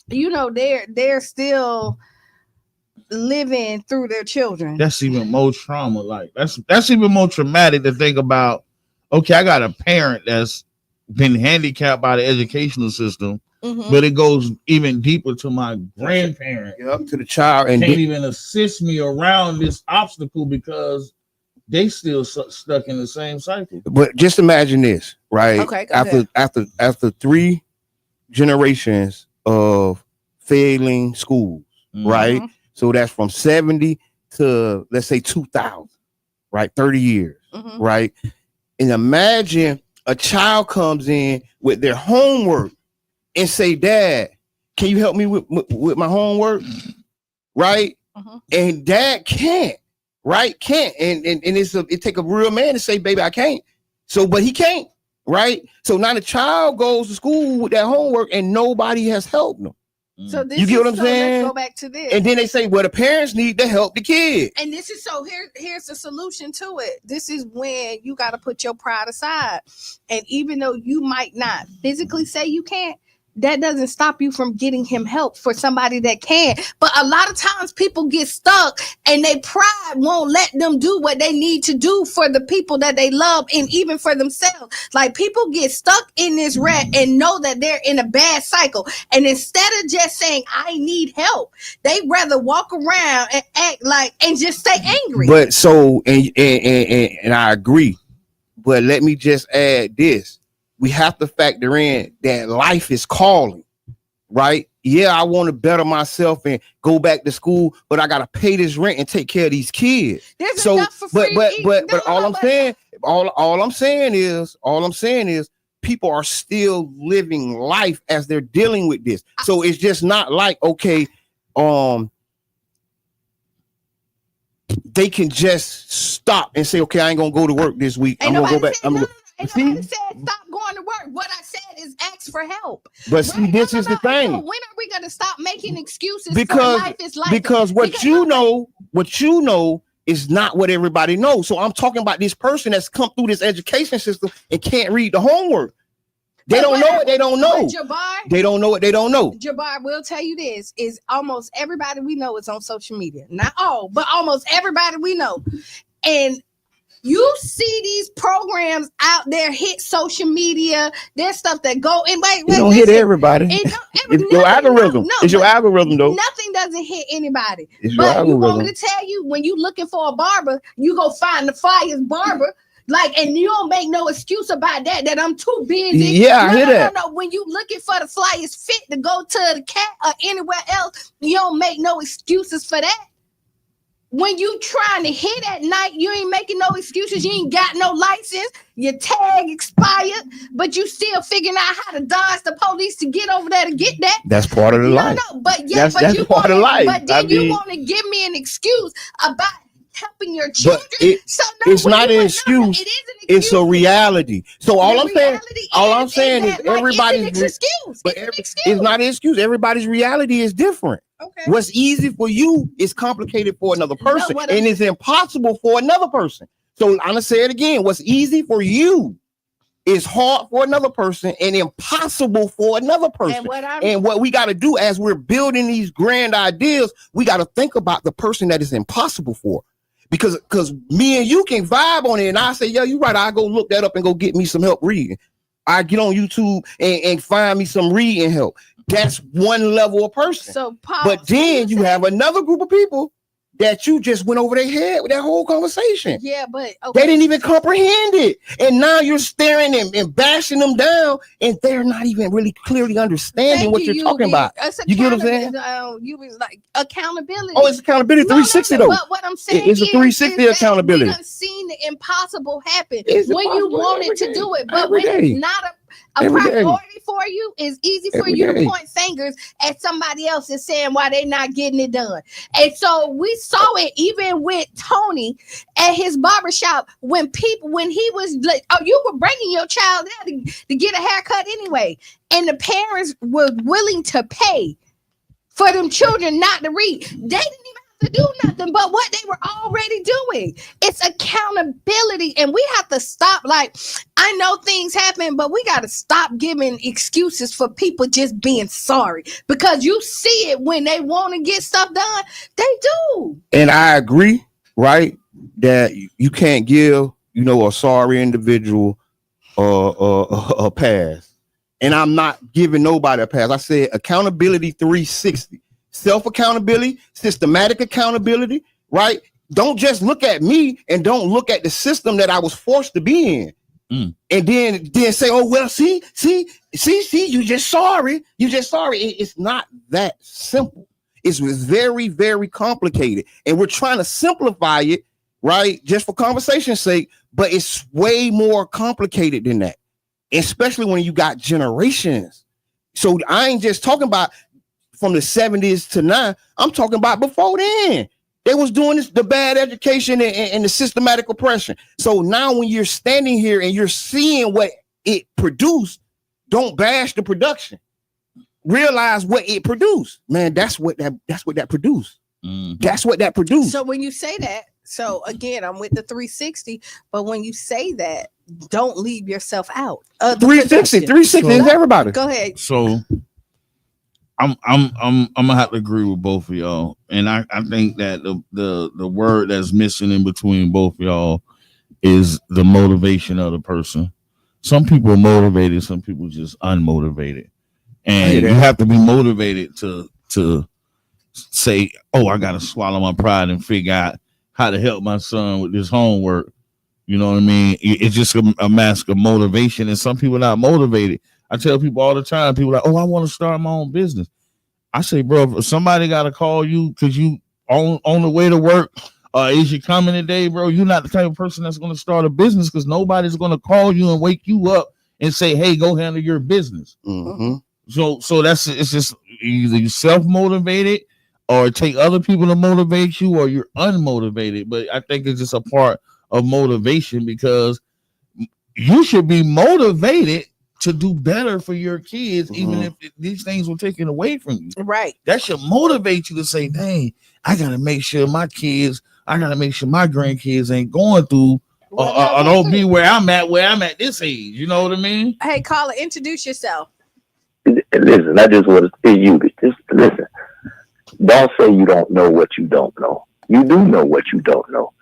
you know, they're still living through their children. That's even more trauma. Like that's even more traumatic to think about. Okay, I got a parent that's been handicapped by the educational system, but it goes even deeper to my grandparent, to the child, and can't even assist me around this obstacle because they still stuck in the same cycle. But just imagine this, right? Okay, after 3 generations of failing schools, right? So that's from 70 to, let's say, 2000, right? 30 years, right? And imagine a child comes in with their homework and say, Dad, can you help me with my homework? Right? And Dad can't, right? Can't. And it take a real man to say, baby, I can't. So, but he can't, right? So now the child goes to school with that homework and nobody has helped them. So this you get what I'm saying? Let's go back to this. And then they say, well, the parents need to help the kid. And this is here's the solution to it. This is when you got to put your pride aside. And even though you might not physically say you can't, that doesn't stop you from getting him help for somebody that can. But a lot of times people get stuck and their pride won't let them do what they need to do for the people that they love and even for themselves. Like, people get stuck in this rut and know that they're in a bad cycle. And instead of just saying, I need help, they rather walk around and act like and just stay angry. But so, and I agree. But let me just add this. We have to factor in that life is calling, right? Yeah, I want to better myself and go back to school, but I gotta pay this rent and take care of these kids. There's enough for free. But all I'm saying, All I'm saying is people are still living life as they're dealing with this. So it's just not like, okay, they can just stop and say, okay, I ain't gonna go to work this week. I'm gonna go back. Nobody said stop going to work. What I said is ask for help. But see, this is the thing. When are we gonna stop making excuses? Because for life is life? Because what you know is not what everybody knows. So I'm talking about this person that's come through this education system and can't read the homework. They don't know what they don't know. Jabbar, they don't know what they don't know. Jabbar will tell you this is almost everybody we know is on social media. Not all, but almost everybody we know. And you see these programs out there hit social media. There's stuff that go and wait. You don't hit everybody. It's your algorithm. It's your algorithm, though. Nothing doesn't hit anybody. It's your algorithm. You want me to tell you, when you looking for a barber, you go find the flyest barber. Like, and you don't make no excuse about that I'm too busy. Yeah, I hear that. No. When you looking for the flyest fit to go to the cat or anywhere else, you don't make no excuses for that. When you trying to hit at night, you ain't making no excuses. You ain't got no license. Your tag expired, but you still figuring out how to dodge the police to get over there to get that. That's part of the life. No, but yeah, that's you part of life. But then you want to give me an excuse about helping your children. It's not an excuse. It is an excuse. It's a reality. So all I'm saying is everybody's excuse. But it's not an excuse. Everybody's reality is different. Okay. What's easy for you is complicated for another person, and it's impossible for another person. So I'm gonna say it again. What's easy for you is hard for another person and impossible for another person. And what we got to do as we're building these grand ideas, we got to think about the person that is impossible for. Because me and you can vibe on it, and I say, yo, you're right. I go look that up and go get me some help reading. I get on YouTube and find me some reading help. That's one level of person. So, but then you have another group of people that you just went over their head with that whole conversation. Yeah, but they didn't even comprehend it. And now you're staring and bashing them down, and they're not even really clearly understanding what you're talking about. You get what I'm saying? You was like accountability. Oh, it's accountability 360 though. But what I'm saying it's a 360 accountability. We done seen the impossible happen when you wanted to do it, but when it's not a priority for you, it's easy for you to point fingers at somebody else and saying why they're not getting it done. And so we saw it even with Tony at his barbershop when he was like, oh, you were bringing your child there to get a haircut anyway. And the parents were willing to pay for them children not to read. They didn't even to do nothing but what they were already doing. It's accountability, and we have to stop. Like, I know things happen, but we got to stop giving excuses for people just being sorry, because you see it when they want to get stuff done, they do. And I agree, right, that you can't give a sorry individual a pass. And I'm not giving nobody a pass. I said accountability 360. Self-accountability, systematic accountability, right? Don't just look at me and don't look at the system that I was forced to be in. And then say, oh, well, see, you just sorry. It's not that simple. It's very, very complicated. And we're trying to simplify it, right? Just for conversation's sake, but it's way more complicated than that, especially when you got generations. So I ain't just talking about from the 70s to now, I'm talking about before then. They was doing the bad education and the systematic oppression. So now when you're standing here and you're seeing what it produced, don't bash the production. Realize what it produced. Man, that's what that produced. Mm-hmm. That's what that produced. So when you say that, so again, I'm with the 360, but when you say that, don't leave yourself out. 360 is everybody. Go ahead. So I'm gonna have to agree with both of y'all, and I think that the word that's missing in between both of y'all is the motivation of the person. Some people are motivated, some people just unmotivated, and you have to be motivated to say, oh, I gotta swallow my pride and figure out how to help my son with this homework. You know what I mean? It's just a mask of motivation, and some people are not motivated. I tell people all the time, people are like, oh, I want to start my own business. I say, bro, if somebody got to call you because you on the way to work is you coming today, bro? You're not the type of person that's going to start a business because nobody's going to call you and wake you up and say, hey, go handle your business. Mm-hmm. So it's just either you self-motivated or take other people to motivate you, or you're unmotivated. But I think it's just a part of motivation, because you should be motivated to do better for your kids, even if these things were taken away from you. Right. That should motivate you to say, dang, I got to make sure my grandkids ain't going through or don't be where I'm at this age. You know what I mean? Hey, caller, introduce yourself. Listen, I just want to say you. Just listen. Don't say you don't know what you don't know. You do know what you don't know.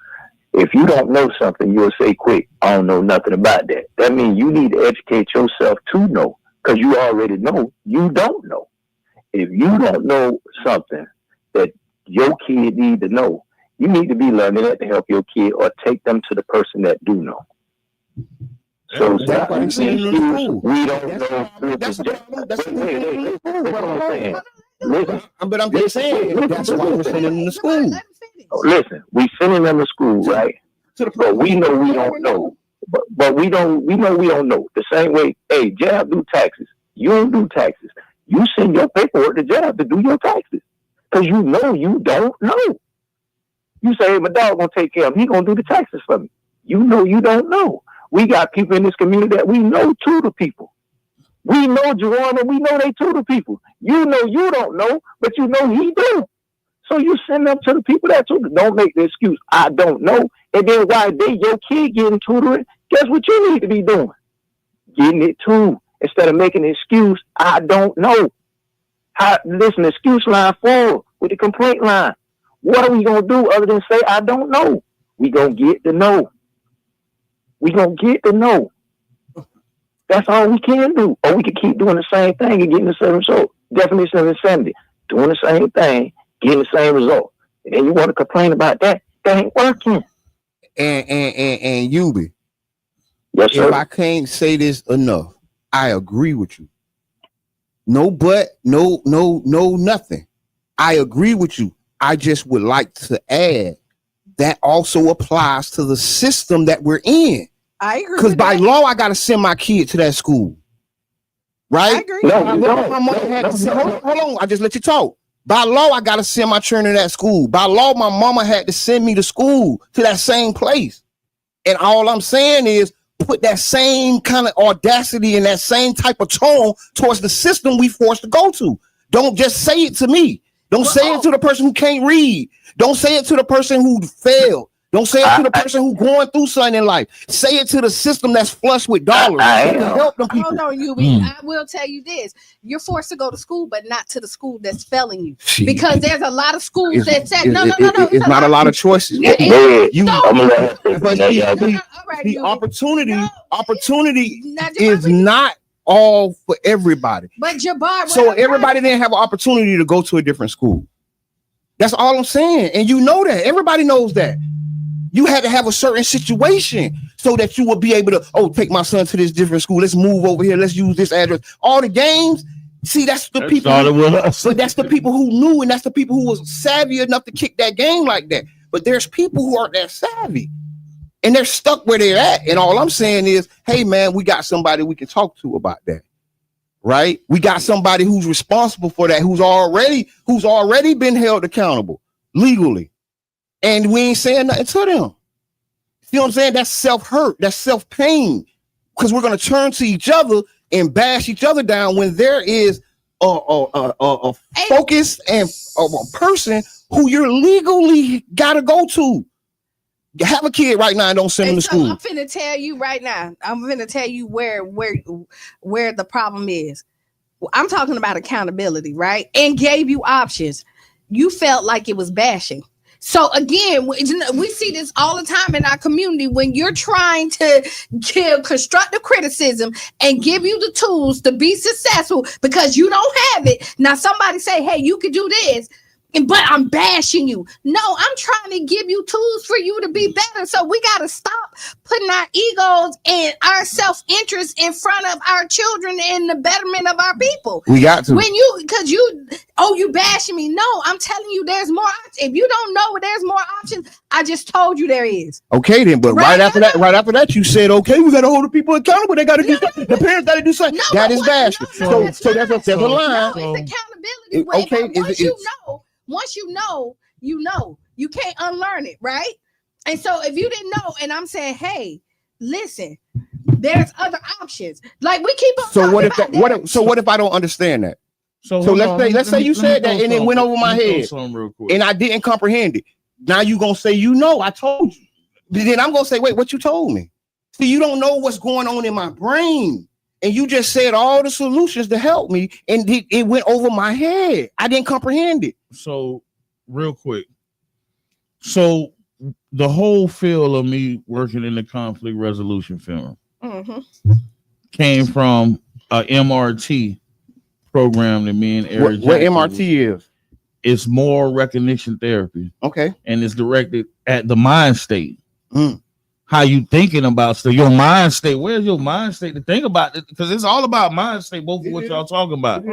If you don't know something, you'll say quick, I don't know nothing about that. That means you need to educate yourself to know, because you already know you don't know. If you don't know something that your kid need to know, you need to be learning that to help your kid, or take them to the person that do know. So that's what I'm saying in the school. We don't know. That's what I'm saying. But I'm just saying, that's why we're sending them to school. Listen, we sending them to school, right? But we know we don't know. But we know we don't know. The same way, hey, Jab do taxes. You don't do taxes. You send your paperwork to Jab to do your taxes, because you know you don't know. You say, hey, my dog gonna take care of him. He gonna do the taxes for me. You know you don't know. We got people in this community that we know tutor people. We know Joanna, we know they tutor people. You know you don't know, but you know he do. So you send them to the people that tutor. Don't make the excuse, I don't know. And then while your kid getting tutoring, guess what you need to be doing? Getting it too. Instead of making an excuse, I don't know. Listen, excuse line forward with the complaint line. What are we going to do other than say, I don't know? We going to get to know. We going to get to know. That's all we can do. Or we can keep doing the same thing and getting the same result. Definition of insanity. Doing the same thing, getting the same result. And then you want to complain about that? That ain't working. And Yubi. Yes, sir. If I can't say this enough, I agree with you. No, but no, nothing. I agree with you. I just would like to add that also applies to the system that we're in. I agree. Because by law, I got to send my kid to that school. Right? I agree. Hold on. I just let you talk. By law, I got to send my children to that school. By law, my mama had to send me to school, to that same place. And all I'm saying is put that same kind of audacity and that same type of tone towards the system we forced to go to. Don't just say it to me. Don't say it to the person who can't read. Don't say it to the person who failed. Don't say it to the person who's going through something in life. Say it to the system that's flush with dollars to help them people. Hold on, Yubi. I will tell you this. You're forced to go to school, but not to the school that's failing you. Because there's a lot of schools that said, no. It's not a lot of choices. Opportunity is not all for everybody. But Jabbar, so everybody didn't have an opportunity to go to a different school. That's all I'm saying. And you know that. Everybody knows that. You had to have a certain situation so that you would be able to, take my son to this different school. Let's move over here. Let's use this address. All the games. See, that's the people. But that's the people who knew, and that's the people who was savvy enough to kick that game like that. But there's people who aren't that savvy, and they're stuck where they're at. And all I'm saying is, hey man, we got somebody we can talk to about that. Right? We got somebody who's responsible for that, who's already been held accountable legally. And we ain't saying nothing to them. See what I'm saying? That's self-hurt. That's self-pain. Because we're going to turn to each other and bash each other down when there is a focus and a person who you're legally got to go to. Have a kid right now and don't send them to school. I'm finna tell you right now. I'm finna tell you where the problem is. I'm talking about accountability, right? And gave you options. You felt like it was bashing. So again, we see this all the time in our community when you're trying to give constructive criticism and give you the tools to be successful because you don't have it. Now somebody say, hey, you can do this. but I'm bashing you. No, I'm trying to give you tools for you to be better. So we got to stop putting our egos and our self-interest in front of our children and the betterment of our people. We got to. When you bashing me. No, I'm telling you there's more options. If you don't know there's more options, I just told you there is. Okay then, but right after that, you said, okay, we got to hold the people accountable. They got to do something. The parents got to do something. No, that is bashing. So there's a line. No, it's accountability. Okay, once you know, you can't unlearn it, right? And so if you didn't know, and I'm saying, hey, listen, there's other options. Like we keep on. So what if I don't understand that? So let's say you said that and it went over my head and I didn't comprehend it. Now you gonna say, I told you. Then I'm gonna say, wait, what you told me? See, you don't know what's going on in my brain. And you just said all the solutions to help me, and it went over my head. I didn't comprehend it. So, real quick. So, the whole feel of me working in the conflict resolution film came from a MRT program that me and Eric. What MRT is? It's moral recognition therapy. Okay. And it's directed at the mind state. How you thinking about stuff, your mind state. Where's your mind state to think about it? Because it's all about mind state, both of what y'all talking about.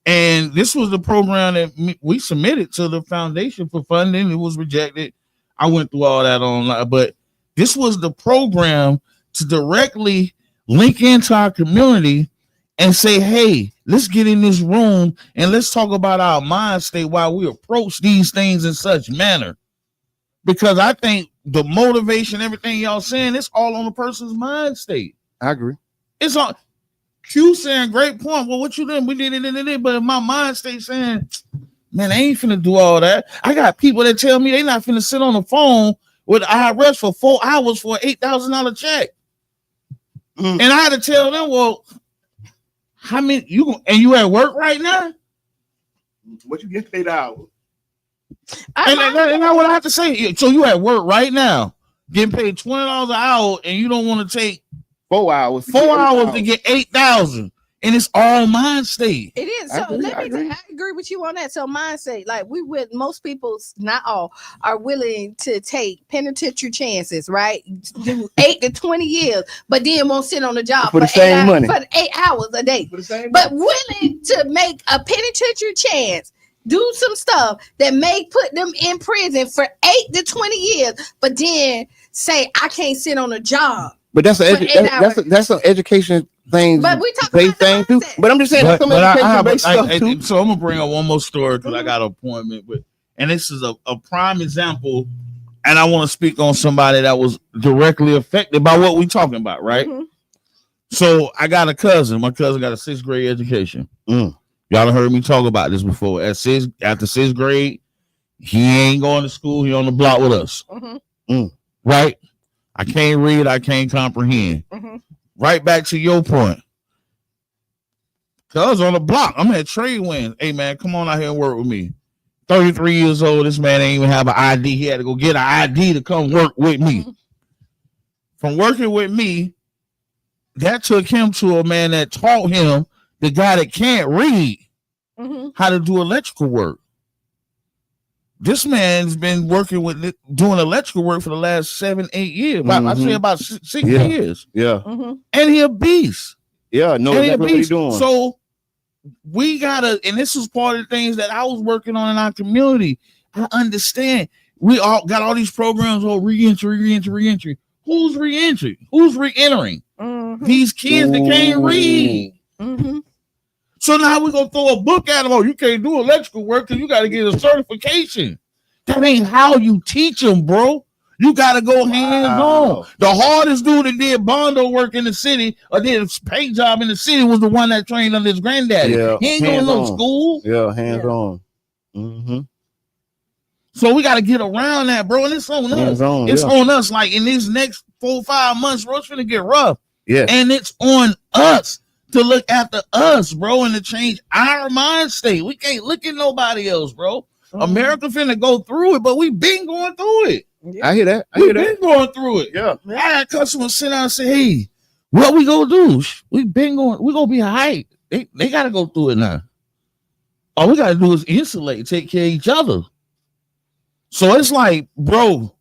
And this was the program that we submitted to the foundation for funding. It was rejected. I went through all that online, but this was the program to directly link into our community and say, hey, let's get in this room and let's talk about our mind state while we approach these things in such manner. Because I think the motivation, everything y'all saying, it's all on the person's mind state. I agree. It's on Q saying, great point. Well, what you doing? We did it, but if my mind state saying, man, I ain't finna do all that. I got people that tell me they not finna sit on the phone with IRS for 4 hours for an $8,000 check. And I had to tell them, well, how many you at work right now? What you get paid hours? And that's what I have to say. So you at work right now, getting paid $20 an hour, and you don't want to take 4 hours. 4 hours to get 8,000, and it's all mind state. It is. So I agree with you on that. So mindset, like most people, not all, are willing to take penitentiary chances, right? Do 8 to 20 years, but then won't sit on the job for the same money for 8 hours a day. But willing to make a penitentiary chance. Do some stuff that may put them in prison for 8 to 20 years, but then say I can't sit on a job. But that's an education thing. But we talk about thing too. But I'm just saying that's some education stuff too. So I'm gonna bring up one more story because I got an appointment with, and this is a prime example. And I want to speak on somebody that was directly affected by what we talking about, right? So I got a cousin. My cousin got a 6th grade education. Y'all done heard me talk about this before. After 6th grade, he ain't going to school. He on the block with us. Right? I can't read. I can't comprehend. Right back to your point. Cuz on the block, I'm at trade winds. Hey, man, come on out here and work with me. 33 years old. This man ain't even have an ID. He had to go get an ID to come work with me. From working with me, that took him to a man that taught him, the guy that can't read, how to do electrical work. This man's been working with doing electrical work for the last 7-8 years. I say about 6 years. And he a beast. Yeah, no, that's what he's doing. So we gotta, and this is part of the things that I was working on in our community. I understand we all got all these programs on re-entry. Who's re-entry? Who's re-entering? These kids that can't read. So now we're gonna throw a book at them. Oh, you can't do electrical work because you got to get a certification. That ain't how you teach them, bro. You got to go hands on. The hardest dude that did Bondo work in the city or did a paint job in the city was the one that trained under his granddaddy. Yeah, he ain't going to no school. Yeah, hands on. So we got to get around that, bro. And it's on us. It's on us. Like in these next 4 or 5 months, bro, it's gonna get rough. Yeah, and it's on us to look after us, bro, and to change our mind state. We can't look at nobody else, bro. America finna go through it, but we been going through it. I hear that. We've been going through it. Yeah. I had customers sit down and say, hey, what we gonna do? We gonna be all right. They gotta go through it now. All we gotta do is insulate, take care of each other. So it's like, bro,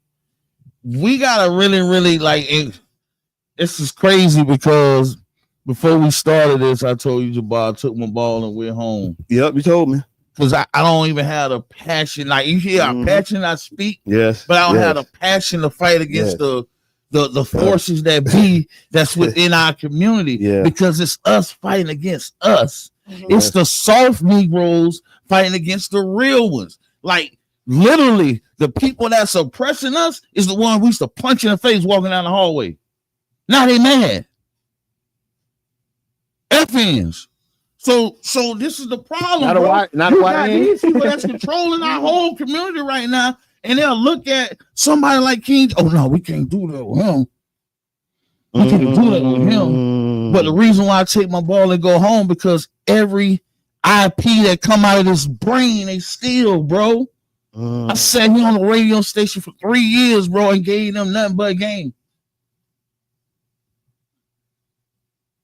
we gotta really like. This is crazy because before we started this, I told you, Jabbar, I took my ball and went home. Yep, you told me. Because I don't even have the passion. Like you hear our passion, I speak. Yes, but I don't have the passion to fight against the forces that's within our community. Yeah. Because it's us fighting against us. It's the soft Negroes fighting against the real ones. Like literally, the people that's oppressing us is the one we used to punch in the face walking down the hallway. Now they mad. FNs. So this is the problem. These people that's controlling our whole community right now, and they'll look at somebody like King. Oh no, we can't do that with him. We can't do that with him. But the reason why I take my ball and go home because every IP that come out of this brain, they steal, bro. I sat here on the radio station for 3 years, bro, and gave them nothing but a game.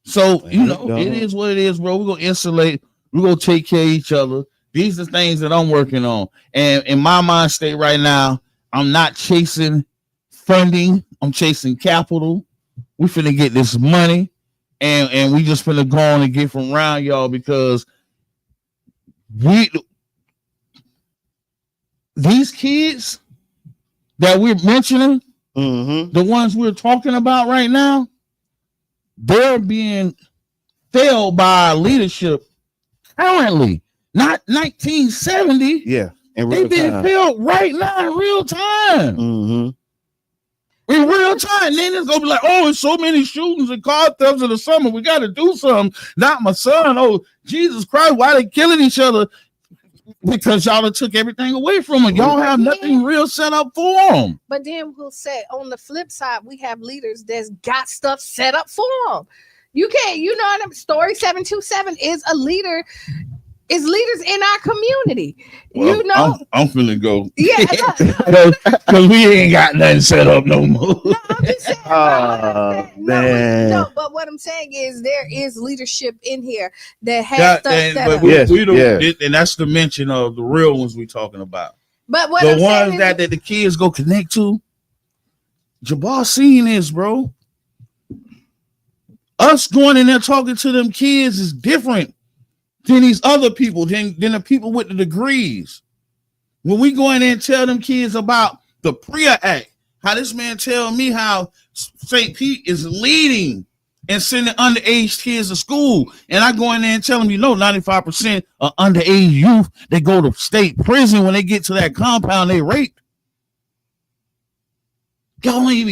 So, you know, it is what it is, bro. We're going to insulate. We're going to take care of each other. These are things that I'm working on. And in my mind state right now, I'm not chasing funding. I'm chasing capital. We finna get this money. And we just finna go on and get from around y'all because these kids that we're mentioning, the ones we're talking about right now, they're being failed by our leadership currently, not 1970. Yeah, they've been failed right now in real time. In real time. Then it's gonna be like, oh, it's so many shootings and car thefts in the summer. We got to do something. Not my son. Oh, Jesus Christ, why they killing each other? Because y'all done took everything away from them. Y'all have nothing real set up for them. But then we'll say on the flip side, we have leaders that's got stuff set up for them. You can't, you know what I'm Story 727 is a leader, is leaders in our community. Well, you know, I'm finna go. Yeah, because we ain't got nothing set up no more. No, I'm just saying. No, but what I'm saying is there is leadership in here that has stuff set up. And that's the mention of the real ones we talking about. But what the I'm ones saying that the kids go connect to. Jabbar seen this, bro. Us going in there talking to them kids is different than these other people, than the people with the degrees. When we go in there and tell them kids about the PREA Act, how this man tell me how St. Pete is leading and sending underage kids to school. And I go in there and tell them, 95% of underage youth, they go to state prison. When they get to that compound, they raped. Y'all ain't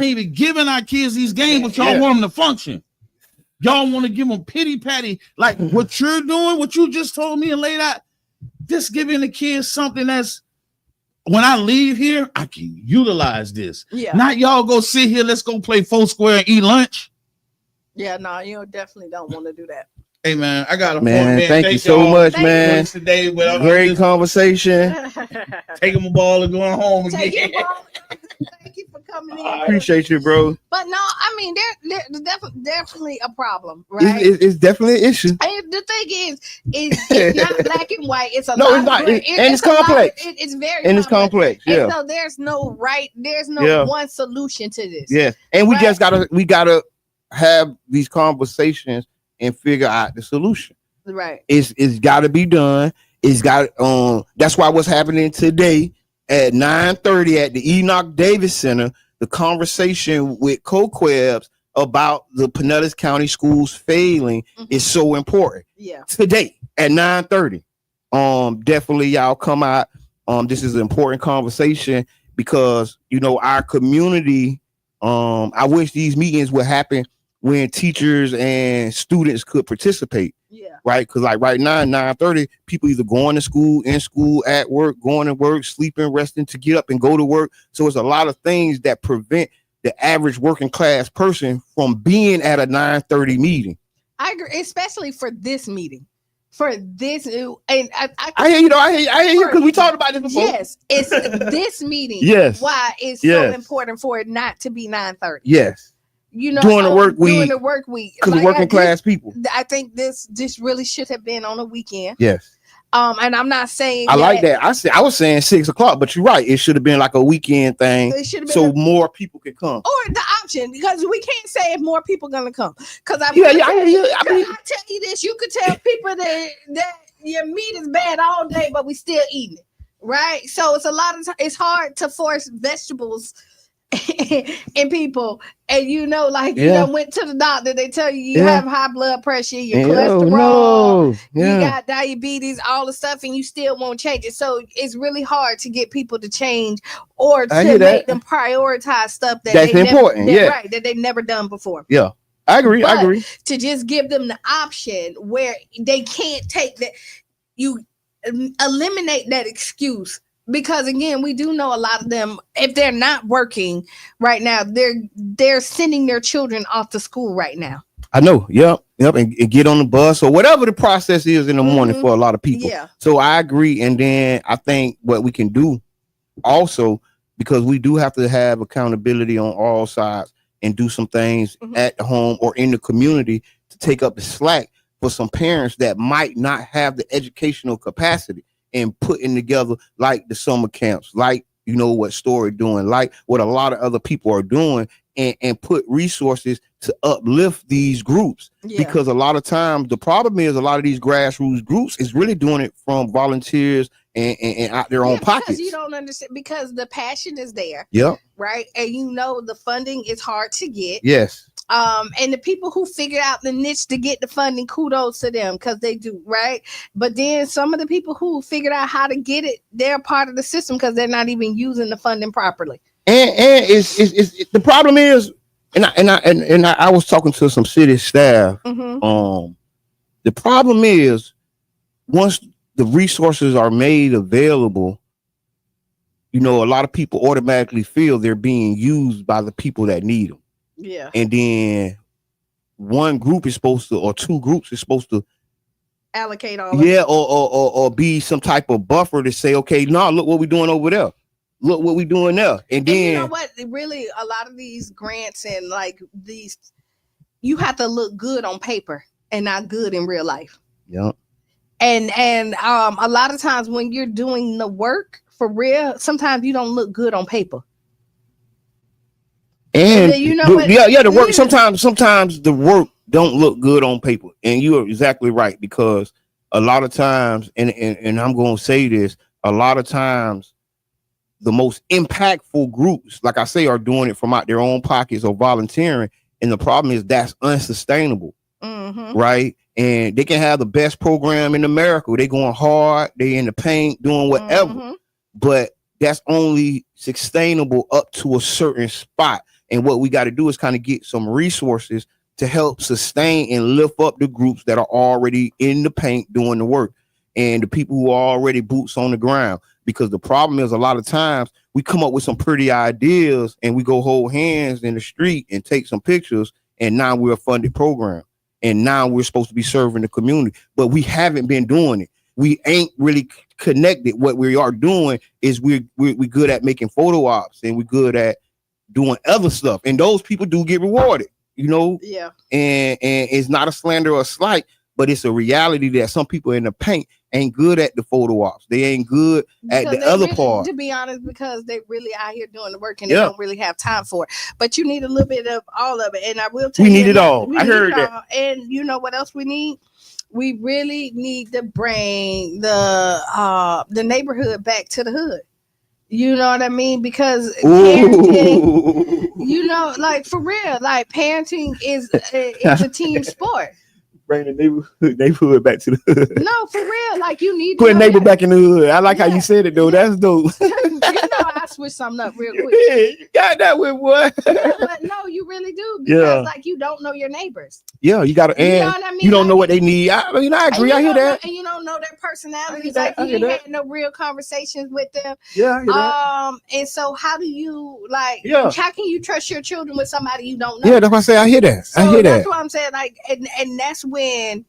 even giving our kids these games, but y'all want them to function. Y'all want to give them pity patty, like what you're doing, what you just told me and laid out. Just giving the kids something that's, when I leave here, I can utilize this. Yeah. Not y'all go sit here, let's go play Foursquare and eat lunch. Yeah, no, you definitely don't want to do that. Hey man, I got a man. Thank you so much, man. Today, great conversation. Taking my ball and going home again. Thank you for coming in. I appreciate you, bro. But no, I mean, there's definitely a problem, right? It's definitely an issue. And the thing is it's not black and white. It's a no, it's not. And it's complex. It's very and it's complex. Yeah. And so there's no one solution to this. Yeah, and we just gotta have these conversations and figure out the solution. Right. It's got to be done. It's got that's why what's happening today at 9:30 at the Enoch Davis Center, the conversation with CoQuebs about the Pinellas County schools failing is so important. Yeah. Today at 9:30. Definitely y'all come out. This is an important conversation because our community. I wish these meetings would happen when teachers and students could participate. Yeah. Right. Because like right now, 9:30, people either going to school, in school, at work, going to work, sleeping, resting to get up and go to work. So it's a lot of things that prevent the average working class person from being at a 9:30 meeting. I agree, especially for this meeting. For this, and I hear you. I hear you because we talked about this before. Yes, it's this meeting. Yes. Why it's so important for it not to be 9:30. Yes. you know, during the work during week, the work week, because like, working class people. I think this really should have been on a weekend. Yes. And I'm not saying I like that. I was saying 6 o'clock, but you're right. It should have been like a weekend thing, it should have been so more people could come. or the option, because we can't say if more people gonna come. Because I tell you this, you could tell people that your meat is bad all day, but we still eating it, right? So it's hard to force vegetables in people, and you done went to the doctor, they tell you have high blood pressure, your cholesterol, you got diabetes, all the stuff, and you still won't change it. So it's really hard to get people to change or to make them prioritize stuff that's important, that they've never done before. I agree. To just give them the option where they can't take that, you eliminate that excuse. Because again, we do know a lot of them, if they're not working right now, they're sending their children off to school right now. I know. Yep. And get on the bus or whatever the process is in the morning for a lot of people. Yeah. So I agree. And then I think what we can do also, because we do have to have accountability on all sides and do some things at the home or in the community to take up the slack for some parents that might not have the educational capacity. And putting together like the summer camps, like what Story doing, like what a lot of other people are doing, and put resources to uplift these groups. Because a lot of times the problem is a lot of these grassroots groups is really doing it from volunteers and out their own pockets. Because you don't understand, because the passion is there. Right. And the funding is hard to get. Yes. And the people who figured out the niche to get the funding, kudos to them, because they do, right? But then some of the people who figured out how to get it, they're part of the system because they're not even using the funding properly. And it's the problem is, and I was talking to some city staff. The problem is, once the resources are made available, a lot of people automatically feel they're being used by the people that need them. Yeah. And then one group is supposed to, or two groups is supposed to allocate all of it. Or be some type of buffer to say, okay, no, look what we're doing over there. Look what we're doing there. And then you know what? Really, a lot of these grants and like these, you have to look good on paper and not good in real life. Yeah. And a lot of times when you're doing the work for real, sometimes you don't look good on paper. And the work sometimes the work don't look good on paper, and you are exactly right, because a lot of times, and I'm going to say this, a lot of times the most impactful groups, like I say, are doing it from out their own pockets or volunteering, and the problem is that's unsustainable, right? And they can have the best program in America, they going hard, they in the paint doing whatever, but that's only sustainable up to a certain spot. And what we got to do is kind of get some resources to help sustain and lift up the groups that are already in the paint doing the work, and the people who are already boots on the ground. Because the problem is, a lot of times we come up with some pretty ideas and we go hold hands in the street and take some pictures, and now we're a funded program, and now we're supposed to be serving the community, but we haven't been doing it. We ain't really connected. What we are doing is we're good at making photo ops, and we're good at doing other stuff, and those people do get rewarded, Yeah. And it's not a slander or a slight, but it's a reality that some people in the paint ain't good at the photo ops. They ain't good at the other part. To be honest, because they really out here doing the work and they don't really have time for it. But you need a little bit of all of it, and I will tell you, we need it all. I heard that. And you know what else we need? We really need to bring the neighborhood back to the hood. You know what I mean? Because parenting, like for real, like parenting is a team sport. Bring the neighborhood back to the hood. No, for real. Like you need to put a neighbor back in the hood. I like how you said it though. That's dope. I switch something up real quick. Yeah, you got that with what? But no, you really do, because like you don't know your neighbors. Yeah, you gotta, and you know what I mean? You don't know what they need. I agree. I hear that. And you don't know their personalities. Like you ain't had no real conversations with them. Yeah, I hear that. And so how do you how can you trust your children with somebody you don't know? Yeah, that's why I say I hear that. So that's what I'm saying. Like, and that's when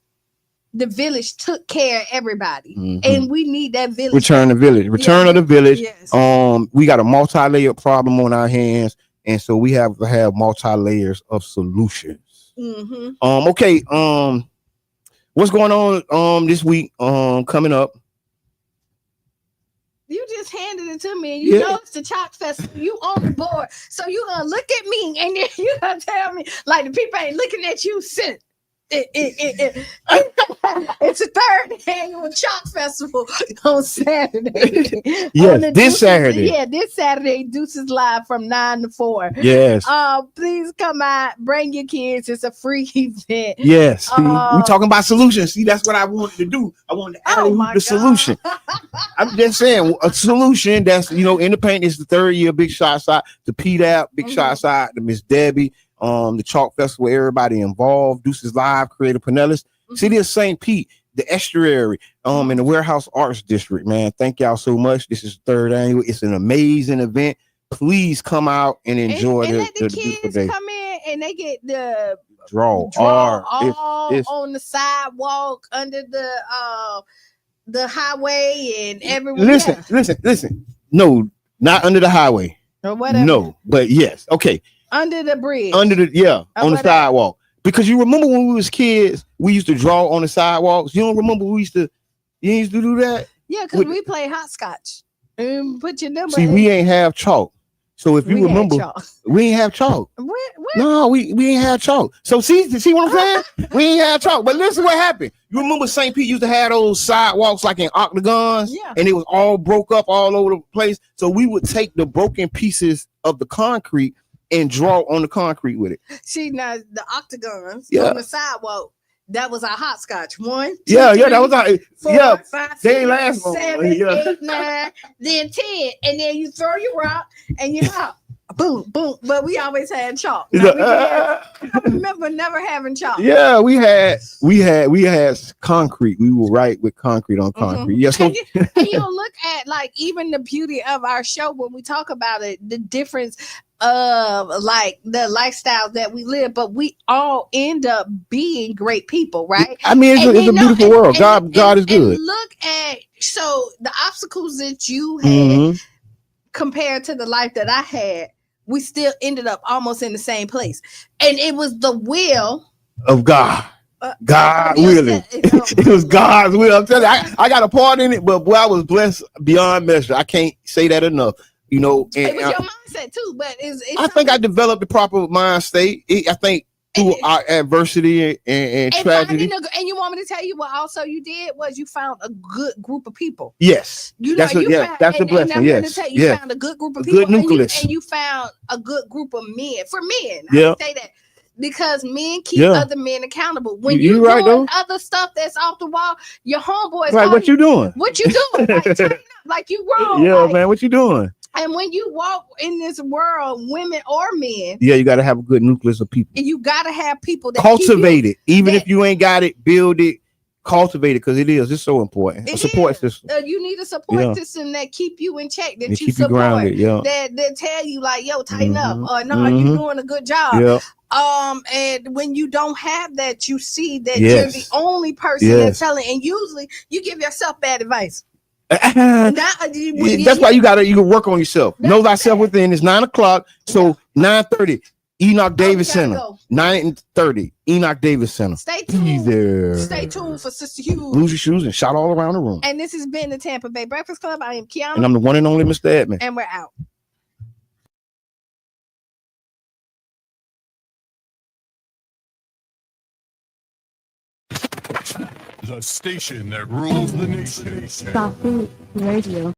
the village took care of everybody, and we need that village. Return of the village. Yes. We got a multi-layered problem on our hands, and so we have to have multi layers of solutions. Mm-hmm. Okay. What's going on this week? Coming up. You just handed it to me, and you know it's the Chalk Festival. You on the board, so you gonna look at me, and then you gonna tell me like the people ain't looking at you. Since it's a third annual Chalk Festival on Saturday. Yes, on this Saturday. Yeah, this Saturday, Deuces Live from 9 to 4. Yes. Please come out, bring your kids. It's a free event. Yes. We talking about solutions. See, that's what I wanted to do. I wanted to add the solution. I'm just saying a solution that's independent is the third year. Big shots out to PDAP, big shots out to Miss Debbie. The Chalk Festival, everybody involved, Deuces Live, Creative Pinellas, City of St. Pete, the Estuary, and the Warehouse Arts District, man. Thank y'all so much. This is the third annual. It's an amazing event. Please come out and enjoy and let the beautiful kids day. come in and they get the draw all on the sidewalk under the highway and everywhere. Listen. No, not under the highway. Or whatever. No, but yes. Okay. Under the bridge. On the sidewalk. Because you remember when we was kids, we used to draw on the sidewalks. You don't remember you used to do that? Yeah, because we play hopscotch. Put your number. See, we ain't have chalk. So if you remember, we ain't have chalk. What? No, we ain't have chalk. So see what I'm saying? We ain't have chalk. But listen what happened. You remember St. Pete used to have those sidewalks like in octagons? Yeah. And it was all broke up all over the place. So we would take the broken pieces of the concrete and draw on the concrete with it. See, now the octagons on the sidewalk, that was our hopscotch. 1, 2, 3, that was our 4, 5, they 6, last 7, 8, 9, then 10, and then you throw your rock and you hop. Boom, boom. But we always had chalk. I remember never having chalk. Yeah, we had concrete. We will write with concrete on concrete. Yeah, so and you look at like even the beauty of our show when we talk about it, the difference of like the lifestyle that we live, but we all end up being great people, right? I mean, it's a beautiful world. God is good. And look at the obstacles that you had compared to the life that I had. We still ended up almost in the same place, and it was the will of God. God willing. It was God's will. I'm telling you, I got a part in it, but boy, I was blessed beyond measure. I can't say that enough. And it was your mindset too, but I think I developed the proper mind state. I think through our adversity and tragedy. And you want me to tell you what also you did was you found a good group of people. Yes. That's a blessing. Yes. You found a good group of people. Good nucleus. And you found a good group of men. For men, I say that. Because men keep other men accountable. When you doing though. other stuff that's off the wall, your homeboys like, what you doing? What you doing? Like you wrong. Yeah, man, what you doing? And when you walk in this world, women or men, you got to have a good nucleus of people. And you got to have people that cultivate it. Even if you ain't got it, build it, cultivate it, because it's so important. A support system. You need a support system that keep you in check, that you keep support, you grounded, that tell you like, yo, tighten up, or no, you're doing a good job. Yeah. And when you don't have that, you see that you're the only person that's telling, and usually you give yourself bad advice. That's why you can work on yourself. Know thyself within. It's 9:00, so 9:30. Enoch Davis Center. 9:30. Enoch Davis Center. Stay tuned. Be there. Stay tuned for Sister Hughes. Lose your shoes and shout all around the room. And this has been the Tampa Bay Breakfast Club. I am Kiana. And I'm the one and only Mr. Edmund. And we're out. The station that rules the nation. Stop Radio.